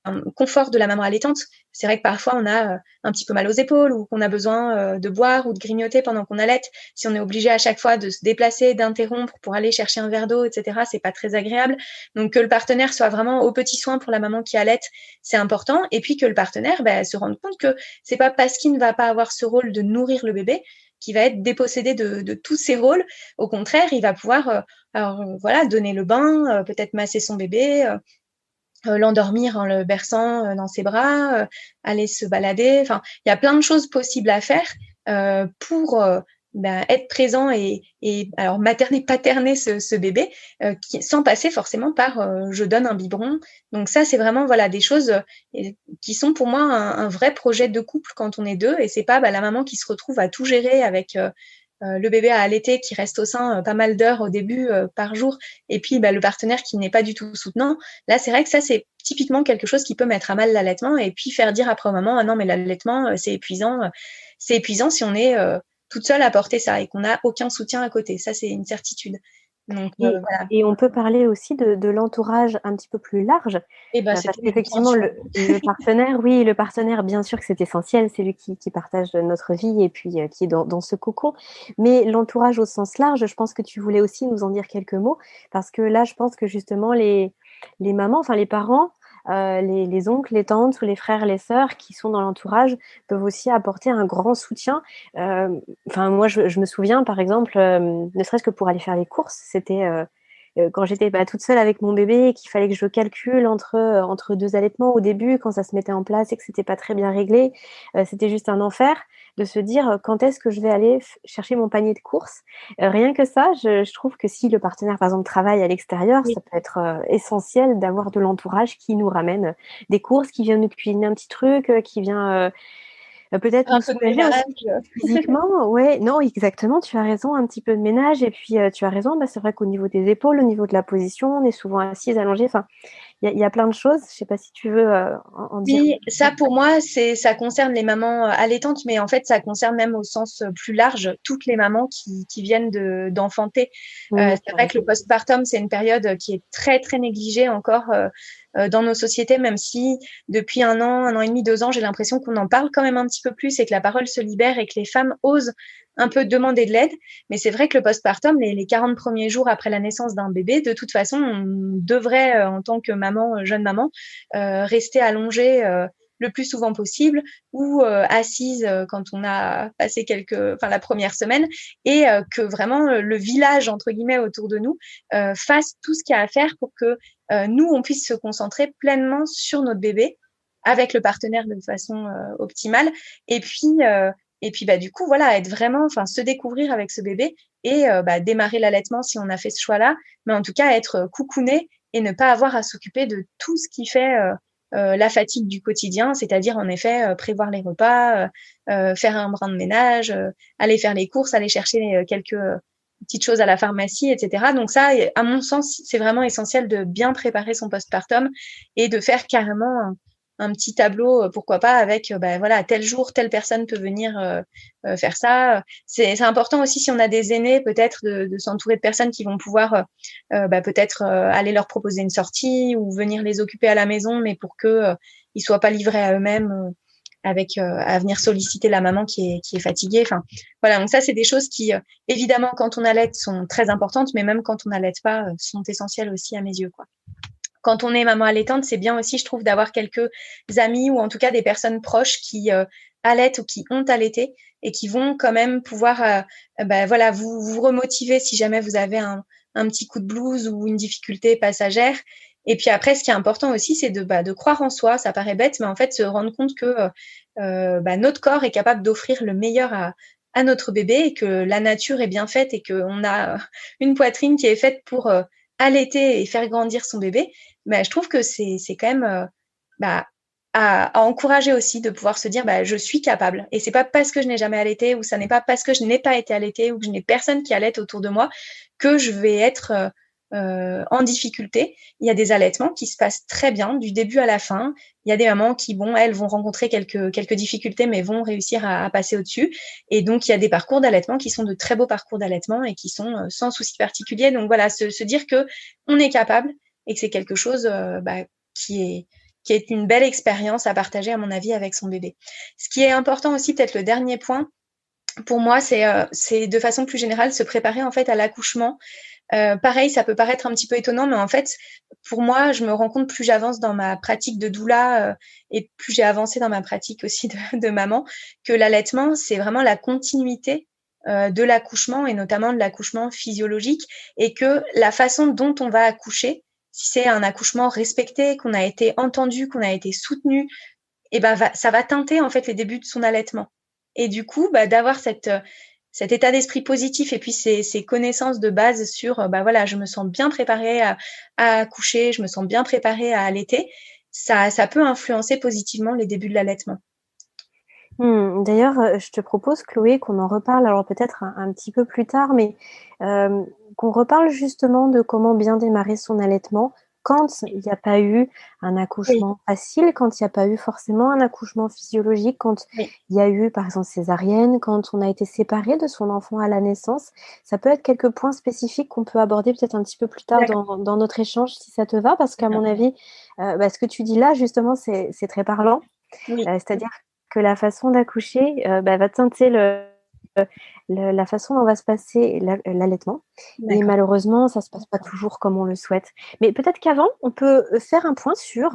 S2: un confort de la maman allaitante. C'est vrai que parfois on a un petit peu mal aux épaules ou qu'on a besoin de boire ou de grignoter pendant qu'on allaite. Si on est obligé à chaque fois de se déplacer, d'interrompre pour aller chercher un verre d'eau, etc., c'est pas très agréable. Donc que le partenaire soit vraiment aux petits soins pour la maman qui allaite, c'est important. Et puis que le partenaire se rende compte que c'est pas parce qu'il ne va pas avoir ce rôle de nourrir le bébé qui va être dépossédé de tous ses rôles. Au contraire, il va pouvoir donner le bain, peut-être masser son bébé, l'endormir en le berçant dans ses bras, aller se balader. Enfin, il y a plein de choses possibles à faire pour être présent et alors materner, paterner ce bébé sans passer forcément par je donne un biberon. Donc ça, c'est vraiment des choses qui sont pour moi un vrai projet de couple quand on est deux et c'est pas la maman qui se retrouve à tout gérer avec le bébé à allaiter qui reste au sein pas mal d'heures au début par jour, et puis le partenaire qui n'est pas du tout soutenant. Là, c'est vrai que ça, c'est typiquement quelque chose qui peut mettre à mal l'allaitement et puis faire dire après aux mamans, ah non, mais l'allaitement, c'est épuisant. C'est épuisant si on est toute seule à porter ça et qu'on n'a aucun soutien à côté. Ça, c'est une certitude. Donc, voilà.
S1: Et on peut parler aussi de l'entourage un petit peu plus large.
S2: C'est
S1: parce qu'effectivement, le partenaire, oui, le partenaire, bien sûr que c'est essentiel, c'est lui qui partage notre vie et puis qui est dans ce cocon. Mais l'entourage au sens large, je pense que tu voulais aussi nous en dire quelques mots, parce que là, je pense que justement, les mamans, enfin les parents, les oncles, les tantes ou les frères, les sœurs qui sont dans l'entourage peuvent aussi apporter un grand soutien. Moi, je me souviens, par exemple, ne serait-ce que pour aller faire les courses, c'était quand j'étais toute seule avec mon bébé et qu'il fallait que je calcule entre deux allaitements au début, quand ça se mettait en place et que c'était pas très bien réglé, c'était juste un enfer de se dire quand est-ce que je vais aller chercher mon panier de courses. Rien que ça, je trouve que si le partenaire, par exemple, travaille à l'extérieur, ça peut être essentiel d'avoir de l'entourage qui nous ramène des courses, qui vient nous cuisiner un petit truc, qui vient peut-être nous soulager aussi physiquement. Ouais, non, exactement, tu as raison, un petit peu de ménage. Et puis, tu as raison, c'est vrai qu'au niveau des épaules, au niveau de la position, on est souvent assise, allongée. Enfin, il y a plein de choses. Je ne sais pas si tu veux en dire.
S2: Oui, ça pour moi, ça concerne les mamans allaitantes, mais en fait, ça concerne même au sens plus large toutes les mamans qui viennent d'enfanter. C'est vrai que le postpartum, c'est une période qui est très, très négligée encore dans nos sociétés, même si depuis un an et demi, 2 ans, j'ai l'impression qu'on en parle quand même un petit peu plus et que la parole se libère et que les femmes osent un peu demander de l'aide. Mais c'est vrai que le postpartum, les 40 premiers jours après la naissance d'un bébé, de toute façon, on devrait, en tant que maman, jeune maman, rester allongée le plus souvent possible ou assise quand on a passé la première semaine et que vraiment le village entre guillemets autour de nous fasse tout ce qu'il y a à faire pour que nous on puisse se concentrer pleinement sur notre bébé avec le partenaire de façon optimale et puis du coup être vraiment se découvrir avec ce bébé et démarrer l'allaitement si on a fait ce choix-là, mais en tout cas être coucouné et ne pas avoir à s'occuper de tout ce qui fait la fatigue du quotidien, c'est-à-dire en effet prévoir les repas, faire un brin de ménage, aller faire les courses, aller chercher quelques petites choses à la pharmacie, etc. Donc ça, à mon sens, c'est vraiment essentiel de bien préparer son postpartum et de faire carrément un petit tableau, pourquoi pas, avec voilà, tel jour, telle personne peut venir faire ça. C'est important aussi si on a des aînés, peut-être de s'entourer de personnes qui vont pouvoir peut-être aller leur proposer une sortie ou venir les occuper à la maison, mais pour que ils soient pas livrés à eux-mêmes avec à venir solliciter la maman qui est fatiguée. Enfin voilà, donc ça c'est des choses qui évidemment quand on allait sont très importantes, mais même quand on n'allait pas sont essentielles aussi à mes yeux, quoi. Quand on est maman allaitante, c'est bien aussi, je trouve, d'avoir quelques amis ou en tout cas des personnes proches qui allaitent ou qui ont allaité et qui vont quand même pouvoir voilà, vous remotiver si jamais vous avez un petit coup de blues ou une difficulté passagère. Et puis après, ce qui est important aussi, c'est de croire en soi. Ça paraît bête, mais en fait, se rendre compte que notre corps est capable d'offrir le meilleur à notre bébé et que la nature est bien faite et qu'on a une poitrine qui est faite pour allaiter et faire grandir son bébé. Mais je trouve que c'est quand même à encourager aussi de pouvoir se dire je suis capable et c'est pas parce que je n'ai jamais allaité ou ça n'est pas parce que je n'ai pas été allaitée ou que je n'ai personne qui allaite autour de moi que je vais être en difficulté. Il y a des allaitements qui se passent très bien du début à la fin. Il y a des mamans qui elles vont rencontrer quelques difficultés mais vont réussir à passer au-dessus. Et donc il y a des parcours d'allaitement qui sont de très beaux parcours d'allaitement et qui sont sans souci particulier. Donc voilà, se dire que on est capable et que c'est quelque chose qui est une belle expérience à partager, à mon avis, avec son bébé. Ce qui est important aussi, peut-être le dernier point, pour moi, c'est de façon plus générale se préparer en fait à l'accouchement. Pareil, ça peut paraître un petit peu étonnant, mais en fait, pour moi, je me rends compte plus j'avance dans ma pratique de doula et plus j'ai avancé dans ma pratique aussi de maman, que l'allaitement, c'est vraiment la continuité de l'accouchement et notamment de l'accouchement physiologique et que la façon dont on va accoucher, si c'est un accouchement respecté, qu'on a été entendu, qu'on a été soutenu, et ça va teinter en fait les débuts de son allaitement. Et du coup, d'avoir cet état d'esprit positif et puis ces connaissances de base sur voilà, je me sens bien préparée à accoucher, je me sens bien préparée à allaiter, ça peut influencer positivement les débuts de l'allaitement.
S1: D'ailleurs, je te propose, Chloé, qu'on en reparle, alors peut-être un petit peu plus tard, mais qu'on reparle justement de comment bien démarrer son allaitement quand il n'y a pas eu un accouchement facile, quand il n'y a pas eu forcément un accouchement physiologique, quand il y a eu, par exemple, césarienne, quand on a été séparé de son enfant à la naissance. Ça peut être quelques points spécifiques qu'on peut aborder peut-être un petit peu plus tard dans notre échange, si ça te va, parce qu'à mon avis, ce que tu dis là, justement, c'est très parlant. C'est-à-dire que la façon d'accoucher va teinter la façon dont va se passer l'allaitement. Et malheureusement, ça ne se passe pas toujours comme on le souhaite. Mais peut-être qu'avant, on peut faire un point sur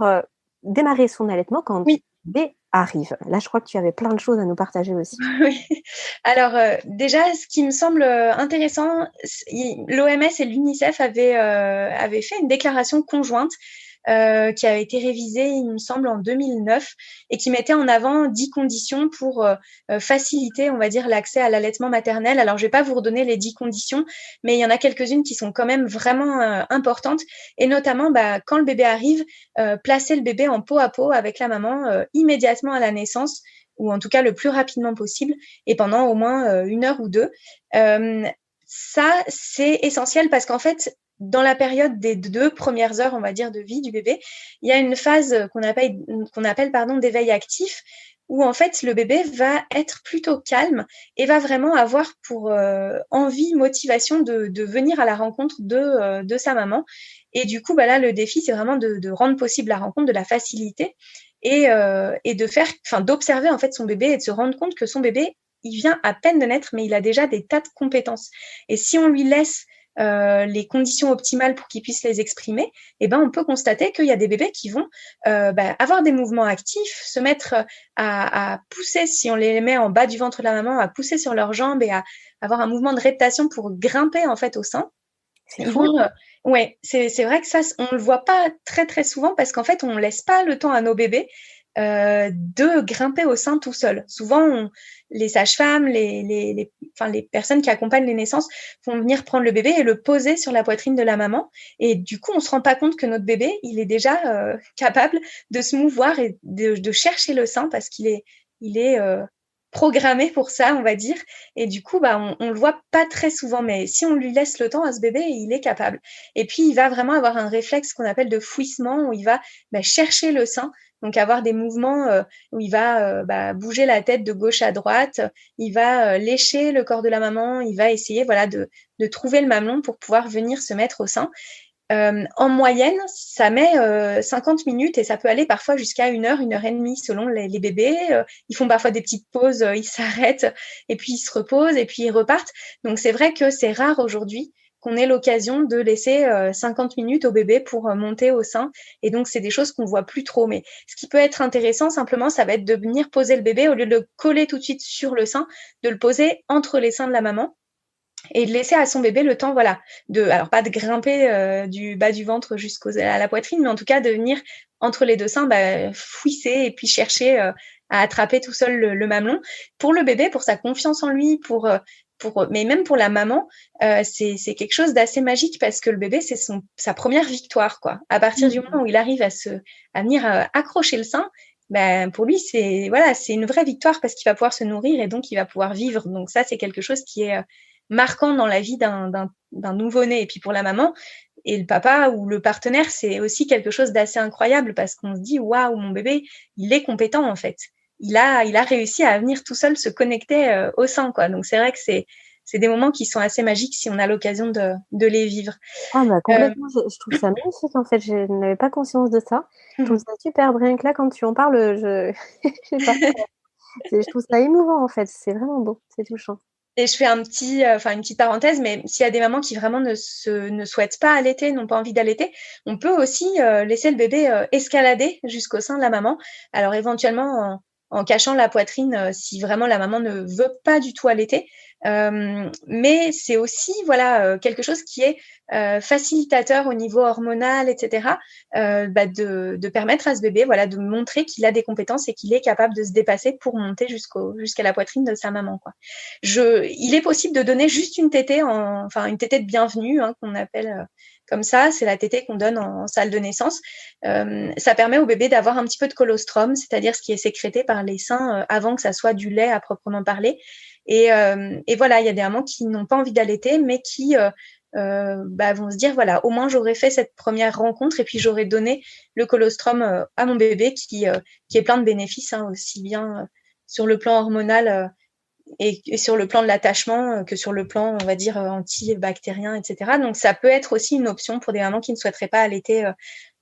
S1: démarrer son allaitement quand le bébé arrive. Là, je crois que tu avais plein de choses à nous partager aussi.
S2: Oui. Alors, déjà, ce qui me semble intéressant, l'OMS et l'UNICEF avaient fait une déclaration conjointe qui a été révisée, il me semble, en 2009 et qui mettait en avant 10 conditions pour faciliter, on va dire, l'accès à l'allaitement maternel. Alors, je vais pas vous redonner les 10 conditions, mais il y en a quelques-unes qui sont quand même vraiment importantes et notamment, quand le bébé arrive, placer le bébé en peau à peau avec la maman immédiatement à la naissance ou en tout cas le plus rapidement possible et pendant au moins 1 heure ou 2. Ça, c'est essentiel parce qu'en fait, dans la période des 2 premières heures, on va dire, de vie du bébé, il y a une phase qu'on appelle d'éveil actif où en fait le bébé va être plutôt calme et va vraiment avoir pour envie, motivation de venir à la rencontre de sa maman. Et du coup, là, le défi, c'est vraiment de rendre possible la rencontre, de la faciliter et d'observer en fait son bébé et de se rendre compte que son bébé, il vient à peine de naître, mais il a déjà des tas de compétences. Et si on lui laisse les conditions optimales pour qu'il puisse les exprimer, on peut constater qu'il y a des bébés qui vont avoir des mouvements actifs, se mettre à pousser, si on les met en bas du ventre de la maman, à pousser sur leurs jambes et à avoir un mouvement de reptation pour grimper en fait au sein. C'est vrai que ça, on le voit pas très très souvent parce qu'en fait, on laisse pas le temps à nos bébés de grimper au sein tout seul. Souvent, les sages-femmes, les personnes qui accompagnent les naissances vont venir prendre le bébé et le poser sur la poitrine de la maman. Et du coup, on se rend pas compte que notre bébé, il est déjà capable de se mouvoir et de chercher le sein parce il est programmé pour ça, on va dire. Et du coup, on le voit pas très souvent, mais si on lui laisse le temps à ce bébé, il est capable. Et puis, il va vraiment avoir un réflexe qu'on appelle de fouissement, où il va chercher le sein. Donc, avoir des mouvements où il va bouger la tête de gauche à droite, il va lécher le corps de la maman, il va essayer de trouver le mamelon pour pouvoir venir se mettre au sein. En moyenne, ça met 50 minutes et ça peut aller parfois jusqu'à 1 heure et demie selon les bébés. Ils font parfois des petites pauses, ils s'arrêtent et puis ils se reposent et puis ils repartent. Donc c'est vrai que c'est rare aujourd'hui qu'on ait l'occasion de laisser 50 minutes au bébé pour monter au sein. Et donc c'est des choses qu'on voit plus trop. Mais ce qui peut être intéressant simplement, ça va être de venir poser le bébé au lieu de le coller tout de suite sur le sein, de le poser entre les seins de la maman. Et de laisser à son bébé le temps, alors pas de grimper du bas du ventre jusqu'à la poitrine, mais en tout cas de venir entre les deux seins, fouisser et puis chercher à attraper tout seul le mamelon. Pour le bébé, pour sa confiance en lui, mais même pour la maman, c'est quelque chose d'assez magique parce que le bébé, c'est sa première victoire, quoi. À partir du moment où il arrive à venir accrocher le sein, pour lui, c'est une vraie victoire parce qu'il va pouvoir se nourrir et donc il va pouvoir vivre. Donc ça, c'est quelque chose qui est marquant dans la vie d'un nouveau-né. Et puis pour la maman et le papa ou le partenaire, c'est aussi quelque chose d'assez incroyable parce qu'on se dit waouh, mon bébé, il est compétent en fait. Il a réussi à venir tout seul se connecter au sein, quoi. Donc c'est vrai que c'est des moments qui sont assez magiques si on a l'occasion de les vivre.
S1: Ah complètement, je trouve ça magnifique en fait, je n'avais pas conscience de ça. Je trouve ça super, rien que là quand tu en parles, je sais pas, je trouve ça émouvant en fait, c'est vraiment beau, c'est touchant.
S2: Et je fais une petite parenthèse, mais s'il y a des mamans qui vraiment ne souhaitent pas allaiter, n'ont pas envie d'allaiter, on peut aussi laisser le bébé escalader jusqu'au sein de la maman. Alors éventuellement en cachant la poitrine si vraiment la maman ne veut pas du tout allaiter. Mais c'est aussi quelque chose qui est facilitateur au niveau hormonal, etc. De permettre à ce bébé de montrer qu'il a des compétences et qu'il est capable de se dépasser pour monter jusqu'à la poitrine de sa maman, quoi. Il est possible de donner juste une tétée, une tétée de bienvenue, hein, qu'on appelle comme ça. C'est la tétée qu'on donne en salle de naissance. Ça permet au bébé d'avoir un petit peu de colostrum, c'est-à-dire ce qui est sécrété par les seins avant que ça soit du lait à proprement parler. Et voilà, il y a des mamans qui n'ont pas envie d'allaiter, mais qui vont se dire au moins j'aurais fait cette première rencontre et puis j'aurais donné le colostrum à mon bébé qui est plein de bénéfices, hein, aussi bien sur le plan hormonal et sur le plan de l'attachement que sur le plan, on va dire, antibactérien, etc. Donc, ça peut être aussi une option pour des mamans qui ne souhaiteraient pas allaiter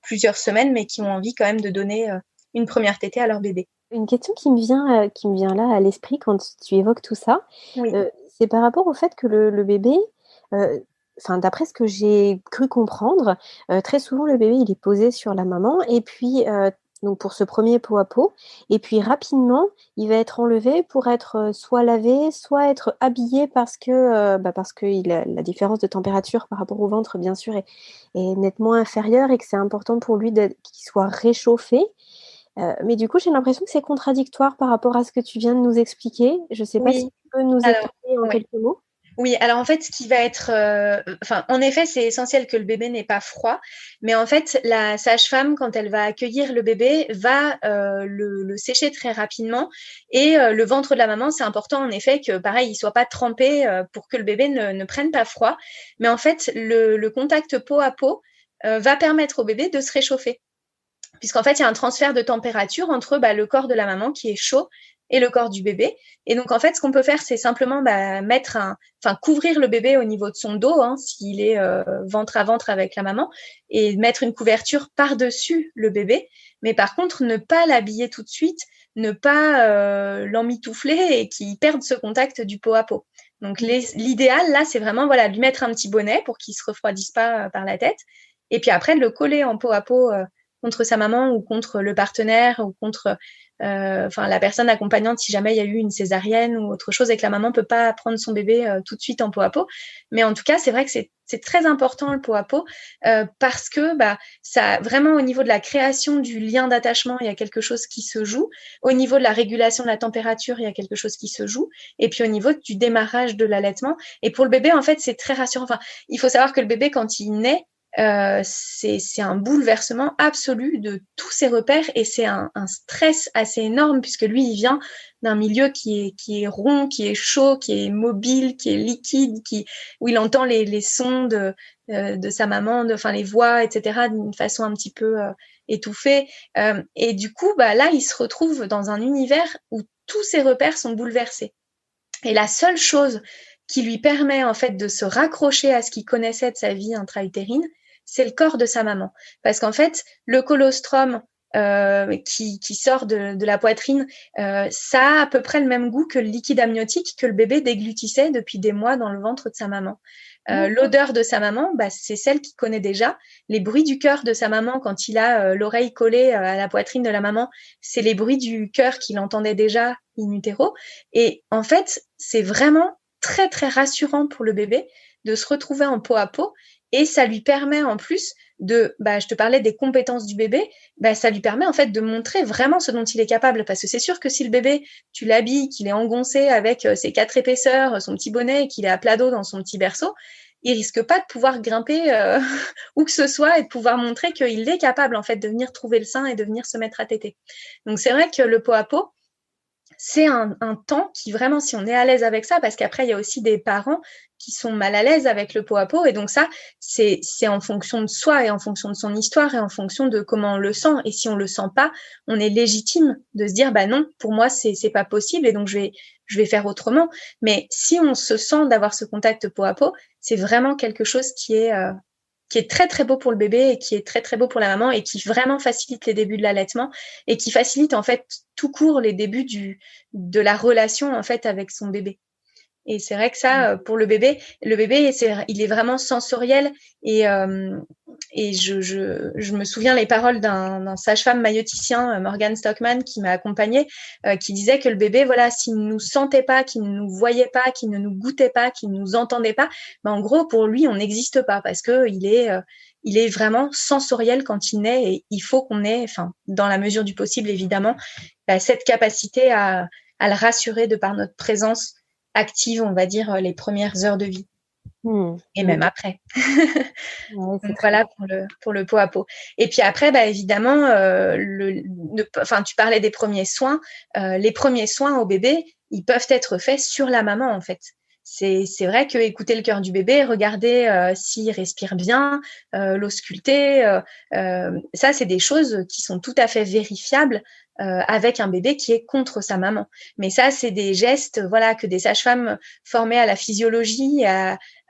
S2: plusieurs semaines, mais qui ont envie quand même de donner une première tétée à leur bébé.
S1: Une question qui me vient là à l'esprit quand tu évoques tout ça,
S2: Oui.
S1: c'est par rapport au fait que le bébé, d'après ce que j'ai cru comprendre, très souvent le bébé il est posé sur la maman et puis donc pour ce premier pot à pot et puis rapidement il va être enlevé pour être soit lavé, soit être habillé parce que la différence de température par rapport au ventre bien sûr est nettement inférieure et que c'est important pour lui qu'il soit réchauffé. Mais du coup, j'ai l'impression que c'est contradictoire par rapport à ce que tu viens de nous expliquer. Je ne sais pas si tu peux nous expliquer en quelques mots.
S2: Oui, alors en fait, ce qui va être, en effet, c'est essentiel que le bébé n'ait pas froid, mais en fait, la sage-femme, quand elle va accueillir le bébé, va le sécher très rapidement et le ventre de la maman, c'est important en effet que, pareil, il soit pas trempé pour que le bébé ne prenne pas froid, mais en fait, le contact peau à peau va permettre au bébé de se réchauffer. Puisqu'en fait, il y a un transfert de température entre le corps de la maman qui est chaud et le corps du bébé. Et donc, en fait, ce qu'on peut faire, c'est simplement couvrir le bébé au niveau de son dos, hein, s'il est ventre à ventre avec la maman, et mettre une couverture par-dessus le bébé. Mais par contre, ne pas l'habiller tout de suite, ne pas l'emmitoufler et qu'il perde ce contact du peau à peau. Donc, l'idéal, là, c'est vraiment de lui mettre un petit bonnet pour qu'il ne se refroidisse pas par la tête. Et puis après, de le coller en peau à peau contre sa maman ou contre le partenaire ou contre la personne accompagnante si jamais il y a eu une césarienne ou autre chose et que la maman peut pas prendre son bébé tout de suite en peau à peau. Mais en tout cas, c'est vrai que c'est très important le peau à peau parce que ça vraiment au niveau de la création du lien d'attachement, il y a quelque chose qui se joue. Au niveau de la régulation de la température, il y a quelque chose qui se joue. Et puis au niveau du démarrage de l'allaitement. Et pour le bébé, en fait, c'est très rassurant. Enfin, il faut savoir que le bébé, quand il naît, c'est un bouleversement absolu de tous ses repères et c'est un stress assez énorme puisque lui, il vient d'un milieu qui est rond, qui est chaud, qui est mobile, qui est liquide, où il entend les sons de sa maman, les voix, etc., d'une façon un petit peu étouffée. Et du coup, là, il se retrouve dans un univers où tous ses repères sont bouleversés. Et la seule chose qui lui permet en fait de se raccrocher à ce qu'il connaissait de sa vie intra-utérine, c'est le corps de sa maman. Parce qu'en fait, le colostrum qui sort de la poitrine, ça a à peu près le même goût que le liquide amniotique que le bébé déglutissait depuis des mois dans le ventre de sa maman. L'odeur de sa maman, c'est celle qu'il connaît déjà. Les bruits du cœur de sa maman quand il a l'oreille collée à la poitrine de la maman, c'est les bruits du cœur qu'il entendait déjà in utero. Et en fait, c'est vraiment très, très rassurant pour le bébé de se retrouver en peau à peau. Et ça lui permet en plus je te parlais des compétences du bébé, ça lui permet en fait de montrer vraiment ce dont il est capable. Parce que c'est sûr que si le bébé, tu l'habilles, qu'il est engoncé avec ses 4 épaisseurs, son petit bonnet et qu'il est à plat dos dans son petit berceau, il risque pas de pouvoir grimper où que ce soit et de pouvoir montrer qu'il est capable en fait de venir trouver le sein et de venir se mettre à téter. Donc c'est vrai que le peau à peau, c'est un temps qui vraiment, si on est à l'aise avec ça, parce qu'après, il y a aussi des parents qui sont mal à l'aise avec le peau à peau. Et donc ça, c'est en fonction de soi et en fonction de son histoire et en fonction de comment on le sent. Et si on le sent pas, on est légitime de se dire, non, pour moi, c'est pas possible et donc je vais faire autrement. Mais si on se sent d'avoir ce contact peau à peau, c'est vraiment quelque chose qui est très très beau pour le bébé et qui est très très beau pour la maman et qui vraiment facilite les débuts de l'allaitement et qui facilite en fait tout court les débuts de la relation en fait avec son bébé. Et c'est vrai que ça, pour le bébé, il est vraiment sensoriel et je me souviens les paroles d'un sage-femme maïeuticien, Morgan Stockman, qui m'a accompagnée, qui disait que le bébé, voilà, s'il ne nous sentait pas, qu'il ne nous voyait pas, qu'il ne nous goûtait pas, qu'il ne nous entendait pas, en gros, pour lui, on n'existe pas parce que il est vraiment sensoriel quand il naît et il faut qu'on ait, dans la mesure du possible, évidemment, cette capacité à le rassurer de par notre présence active, on va dire, les premières heures de vie. Et même après.
S1: Ouais,
S2: donc voilà pour le peau à peau. Et puis après, évidemment, tu parlais des premiers soins. Les premiers soins au bébé, ils peuvent être faits sur la maman en fait. C'est vrai que écouter le cœur du bébé, regarder s'il respire bien, l'ausculter, ça c'est des choses qui sont tout à fait vérifiables avec un bébé qui est contre sa maman. Mais ça c'est des gestes que des sages-femmes formées à la physiologie,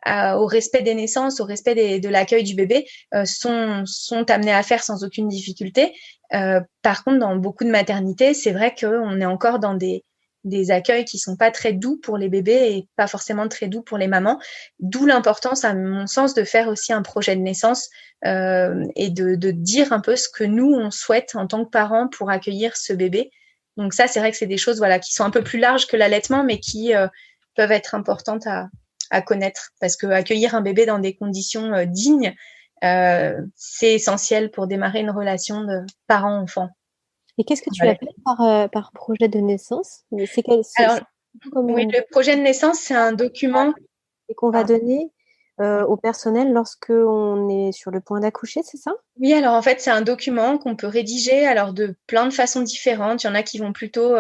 S2: au respect des naissances, au respect de l'accueil du bébé, sont amenés à faire sans aucune difficulté. Par contre, dans beaucoup de maternités, c'est vrai qu'on est encore dans des accueils qui sont pas très doux pour les bébés et pas forcément très doux pour les mamans. D'où l'importance, à mon sens, de faire aussi un projet de naissance et de dire un peu ce que nous, on souhaite en tant que parents pour accueillir ce bébé. Donc ça, c'est vrai que c'est des choses qui sont un peu plus larges que l'allaitement, mais qui peuvent être importantes à connaître. Parce que accueillir un bébé dans des conditions dignes, c'est essentiel pour démarrer une relation de parent-enfant.
S1: Et qu'est-ce que tu appelles par projet de naissance?
S2: Alors, oui, le projet de naissance, c'est un document
S1: et qu'on va donner au personnel lorsque on est sur le point d'accoucher, c'est ça?
S2: Oui, alors en fait, c'est un document qu'on peut rédiger de plein de façons différentes. Il y en a qui vont plutôt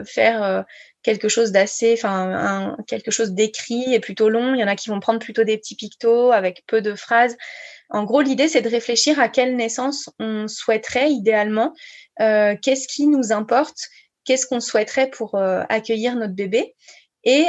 S2: faire quelque chose quelque chose d'écrit et plutôt long. Il y en a qui vont prendre plutôt des petits pictos avec peu de phrases. En gros, l'idée, c'est de réfléchir à quelle naissance on souhaiterait idéalement, qu'est-ce qui nous importe, qu'est-ce qu'on souhaiterait pour accueillir notre bébé. et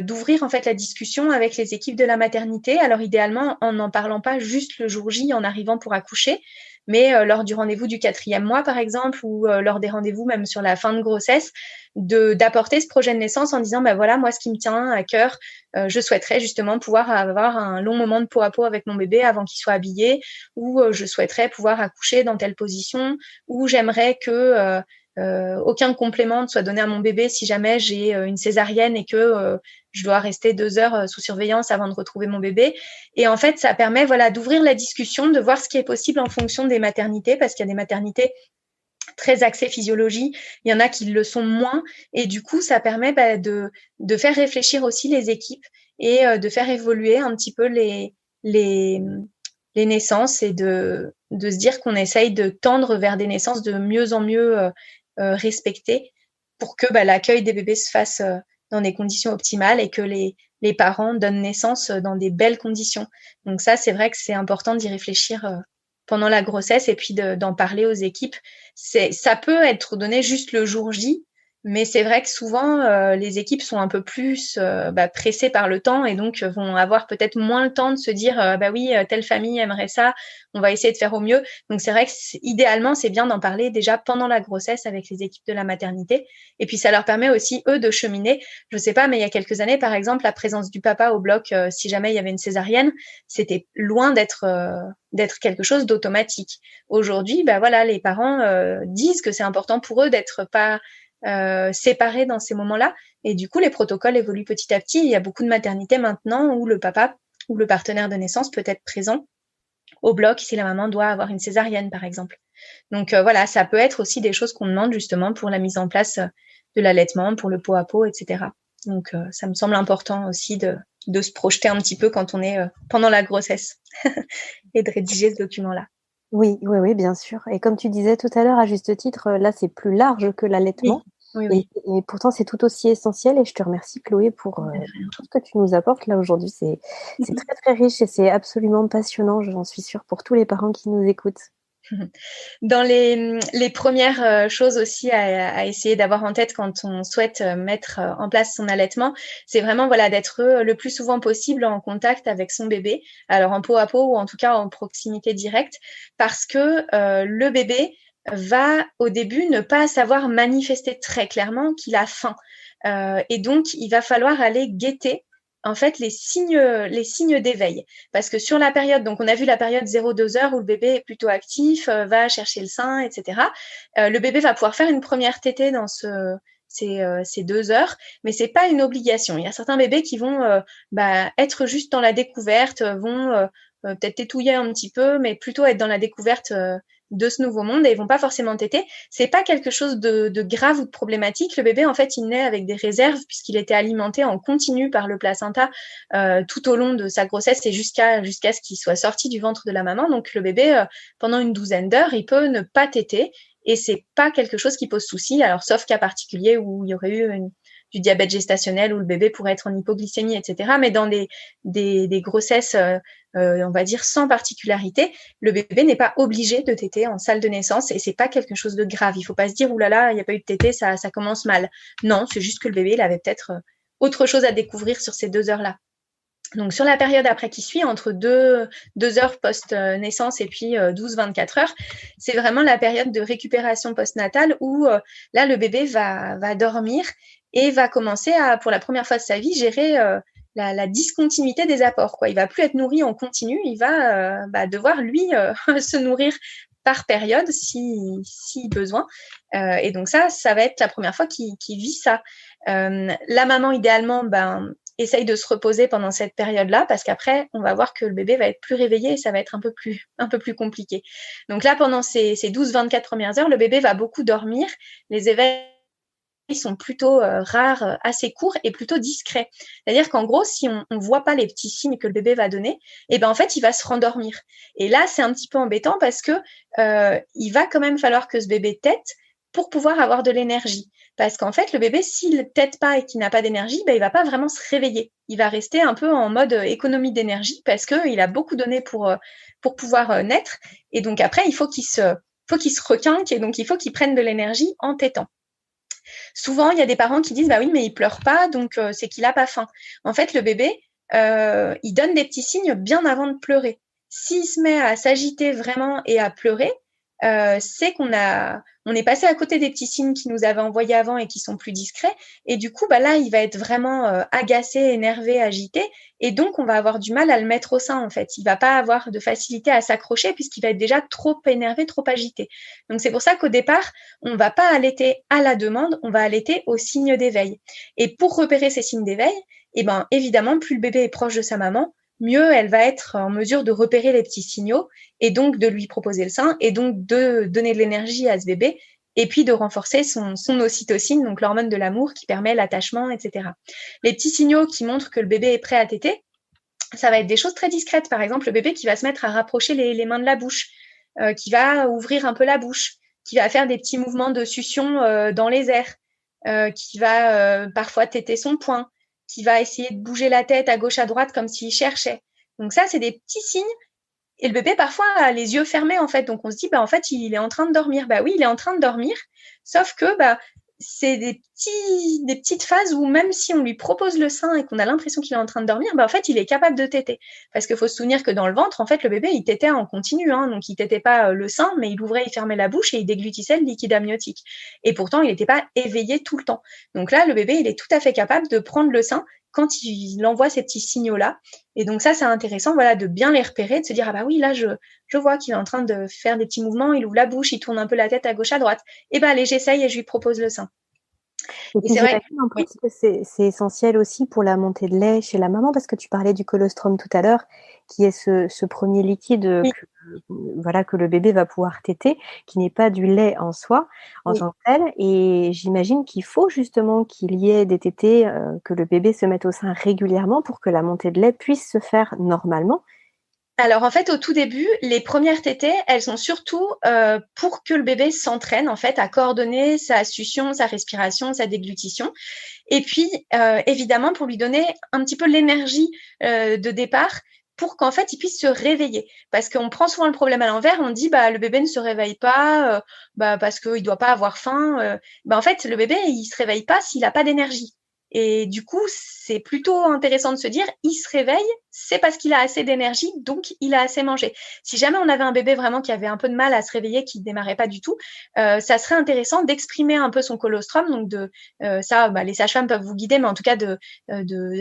S2: d'ouvrir en fait la discussion avec les équipes de la maternité. Alors idéalement, en n'en parlant pas juste le jour J en arrivant pour accoucher, mais lors du rendez-vous du 4e mois, par exemple, ou lors des rendez-vous même sur la fin de grossesse, d'apporter ce projet de naissance en disant, bah voilà, moi, ce qui me tient à cœur, je souhaiterais justement pouvoir avoir un long moment de peau à peau avec mon bébé avant qu'il soit habillé, ou je souhaiterais pouvoir accoucher dans telle position, ou j'aimerais que aucun complément ne soit donné à mon bébé si jamais j'ai une césarienne et que je dois rester 2 heures sous surveillance avant de retrouver mon bébé. Et en fait, ça permet voilà d'ouvrir la discussion, de voir ce qui est possible en fonction des maternités, parce qu'il y a des maternités très axées physiologie, il y en a qui le sont moins, et du coup, ça permet de faire réfléchir aussi les équipes et de faire évoluer un petit peu les, les naissances et de se dire qu'on essaye de tendre vers des naissances de mieux en mieux respectées pour que l'accueil des bébés se fasse dans des conditions optimales et que les parents donnent naissance dans des belles conditions. Donc ça, c'est vrai que c'est important d'y réfléchir pendant la grossesse et puis d'en parler aux équipes. Ça peut être donné juste le jour J, mais c'est vrai que souvent, les équipes sont un peu plus pressées par le temps et donc vont avoir peut-être moins le temps de se dire bah oui, telle famille aimerait ça, on va essayer de faire au mieux. Donc c'est vrai que idéalement, c'est bien d'en parler déjà pendant la grossesse avec les équipes de la maternité. Et puis ça leur permet aussi, eux, de cheminer. Je sais pas, mais il y a quelques années, par exemple, la présence du papa au bloc, si jamais il y avait une césarienne, c'était loin d'être quelque chose d'automatique. Aujourd'hui, voilà, les parents disent que c'est important pour eux d'être pas séparés dans ces moments-là. Et du coup, les protocoles évoluent petit à petit. Il y a beaucoup de maternités maintenant où le papa ou le partenaire de naissance peut être présent au bloc si la maman doit avoir une césarienne, par exemple. Donc voilà, ça peut être aussi des choses qu'on demande justement pour la mise en place de l'allaitement, pour le pot à pot, etc. Donc ça me semble important aussi de se projeter un petit peu quand on est pendant la grossesse et de rédiger ce document-là.
S1: Oui, oui, oui, bien sûr. Et comme tu disais tout à l'heure, à juste titre, là, c'est plus large que l'allaitement.
S2: Oui,
S1: Et,
S2: oui.
S1: et pourtant, c'est tout aussi essentiel. Et je te remercie, Chloé, pour tout ce que tu nous apportes là aujourd'hui. C'est très, très riche et c'est absolument passionnant, j'en suis sûre, pour tous les parents qui nous écoutent.
S2: Dans les premières choses aussi à essayer d'avoir en tête quand on souhaite mettre en place son allaitement, c'est vraiment voilà d'être le plus souvent possible en contact avec son bébé, alors en peau à peau ou en tout cas en proximité directe, parce que le bébé va au début ne pas savoir manifester très clairement qu'il a faim. Et donc, il va falloir aller guetter en fait les signes d'éveil. Parce que sur la période, donc on a vu la période 0-2 heures où le bébé est plutôt actif, va chercher le sein, etc. Le bébé va pouvoir faire une première tétée dans ces 2 heures, mais c'est pas une obligation. Il y a certains bébés qui vont être juste dans la découverte, vont peut-être tétouiller un petit peu, mais plutôt être dans la découverte de ce nouveau monde et ils vont pas forcément téter. C'est pas quelque chose de grave ou de problématique. Le bébé, en fait, il naît avec des réserves puisqu'il était alimenté en continu par le placenta tout au long de sa grossesse et jusqu'à ce qu'il soit sorti du ventre de la maman. Donc le bébé, pendant une douzaine d'heures, il peut ne pas téter et c'est pas quelque chose qui pose souci. Alors sauf cas particulier où il y aurait eu du diabète gestationnel où le bébé pourrait être en hypoglycémie, etc. Mais dans des grossesses, on va dire sans particularité, le bébé n'est pas obligé de téter en salle de naissance et c'est pas quelque chose de grave. Il faut pas se dire oulala, il n'y a pas eu de tétée, ça commence mal. Non, c'est juste que le bébé, il avait peut-être autre chose à découvrir sur ces 2 heures-là. Donc sur la période après qui suit, entre 2 heures post-naissance et puis 12-24 heures, c'est vraiment la période de récupération postnatale où là, le bébé va dormir et va commencer à, pour la première fois de sa vie, gérer la discontinuité des apports. Quoi. Il va plus être nourri en continu, il va devoir, lui, se nourrir par période si besoin. Et donc ça va être la première fois qu'il vit ça. La maman, idéalement, essaye de se reposer pendant cette période-là parce qu'après, on va voir que le bébé va être plus réveillé et ça va être un peu plus compliqué. Donc là, pendant ces 12-24 premières heures, le bébé va beaucoup dormir. Les éveils sont plutôt rares, assez courts et plutôt discrets. C'est-à-dire qu'en gros, si on ne voit pas les petits signes que le bébé va donner, en fait, il va se rendormir. Et là, c'est un petit peu embêtant parce que il va quand même falloir que ce bébé tète pour pouvoir avoir de l'énergie. Parce qu'en fait, le bébé, s'il ne tète pas et qu'il n'a pas d'énergie, il ne va pas vraiment se réveiller. Il va rester un peu en mode économie d'énergie parce qu'il a beaucoup donné pour pouvoir naître. Et donc après, il faut qu'il se requinque et donc il faut qu'il prenne de l'énergie en tétant. Souvent, il y a des parents qui disent, bah oui, mais il pleure pas, donc c'est qu'il a pas faim. En fait, le bébé, il donne des petits signes bien avant de pleurer. S'il se met à s'agiter vraiment et à pleurer, c'est on est passé à côté des petits signes qu'il nous avait envoyés avant et qui sont plus discrets. Et du coup, bah là, il va être vraiment agacé, énervé, agité. Et donc, on va avoir du mal à le mettre au sein, en fait. Il va pas avoir de facilité à s'accrocher puisqu'il va être déjà trop énervé, trop agité. Donc, c'est pour ça qu'au départ, on va pas allaiter à la demande, on va allaiter aux signes d'éveil. Et pour repérer ces signes d'éveil, eh ben, évidemment, plus le bébé est proche de sa maman, mieux elle va être en mesure de repérer les petits signaux et donc de lui proposer le sein et donc de donner de l'énergie à ce bébé et puis de renforcer son ocytocine, donc l'hormone de l'amour qui permet l'attachement, etc. Les petits signaux qui montrent que le bébé est prêt à téter, ça va être des choses très discrètes. Par exemple, le bébé qui va se mettre à rapprocher les mains de la bouche, qui va ouvrir un peu la bouche, qui va faire des petits mouvements de succion dans les airs, qui va parfois téter son poing, qui va essayer de bouger la tête à gauche à droite comme s'il cherchait. Donc ça, c'est des petits signes. Et le bébé, parfois, a les yeux fermés, en fait. Donc, on se dit, bah, en fait, il est en train de dormir. Bah oui, il est en train de dormir. Sauf que, bah, c'est des petites phases où même si on lui propose le sein et qu'on a l'impression qu'il est en train de dormir, bah, en fait, il est capable de téter. Parce qu'il faut se souvenir que dans le ventre, en fait, le bébé, il tétait en continu, hein. Donc, il tétait pas le sein, mais il ouvrait et fermait la bouche et il déglutissait le liquide amniotique. Et pourtant, il n'était pas éveillé tout le temps. Donc là, le bébé, il est tout à fait capable de prendre le sein quand il envoie ces petits signaux-là. Et donc ça, c'est intéressant, voilà, de bien les repérer, de se dire, ah bah oui, là, je vois qu'il est en train de faire des petits mouvements, il ouvre la bouche, il tourne un peu la tête à gauche, à droite. Et ben allez, j'essaye et je lui propose le sein.
S1: Et puis
S2: c'est vrai,
S1: j'imagine en
S2: oui.
S1: plus que c'est essentiel aussi pour la montée de lait chez la maman, parce que tu parlais du colostrum tout à l'heure, qui est ce premier liquide
S2: Oui,
S1: voilà, que le bébé va pouvoir téter, qui n'est pas du lait en soi, en
S2: oui.
S1: tant que tel. Et j'imagine qu'il faut justement qu'il y ait des tétés, que le bébé se mette au sein régulièrement pour que la montée de lait puisse se faire normalement.
S2: Alors en fait, au tout début, les premières tétées, elles sont surtout pour que le bébé s'entraîne en fait à coordonner sa succion, sa respiration, sa déglutition. Et puis évidemment pour lui donner un petit peu l'énergie de départ pour qu'en fait il puisse se réveiller. Parce qu'on prend souvent le problème à l'envers, on dit bah le bébé ne se réveille pas bah, parce qu'il doit pas avoir faim. Bah, en fait le bébé il se réveille pas s'il a pas d'énergie. Et du coup, c'est plutôt intéressant de se dire, il se réveille, c'est parce qu'il a assez d'énergie, donc il a assez mangé. Si jamais on avait un bébé vraiment qui avait un peu de mal à se réveiller, qui ne démarrait pas du tout, ça serait intéressant d'exprimer un peu son colostrum, donc ça, bah, les sages-femmes peuvent vous guider, mais en tout cas de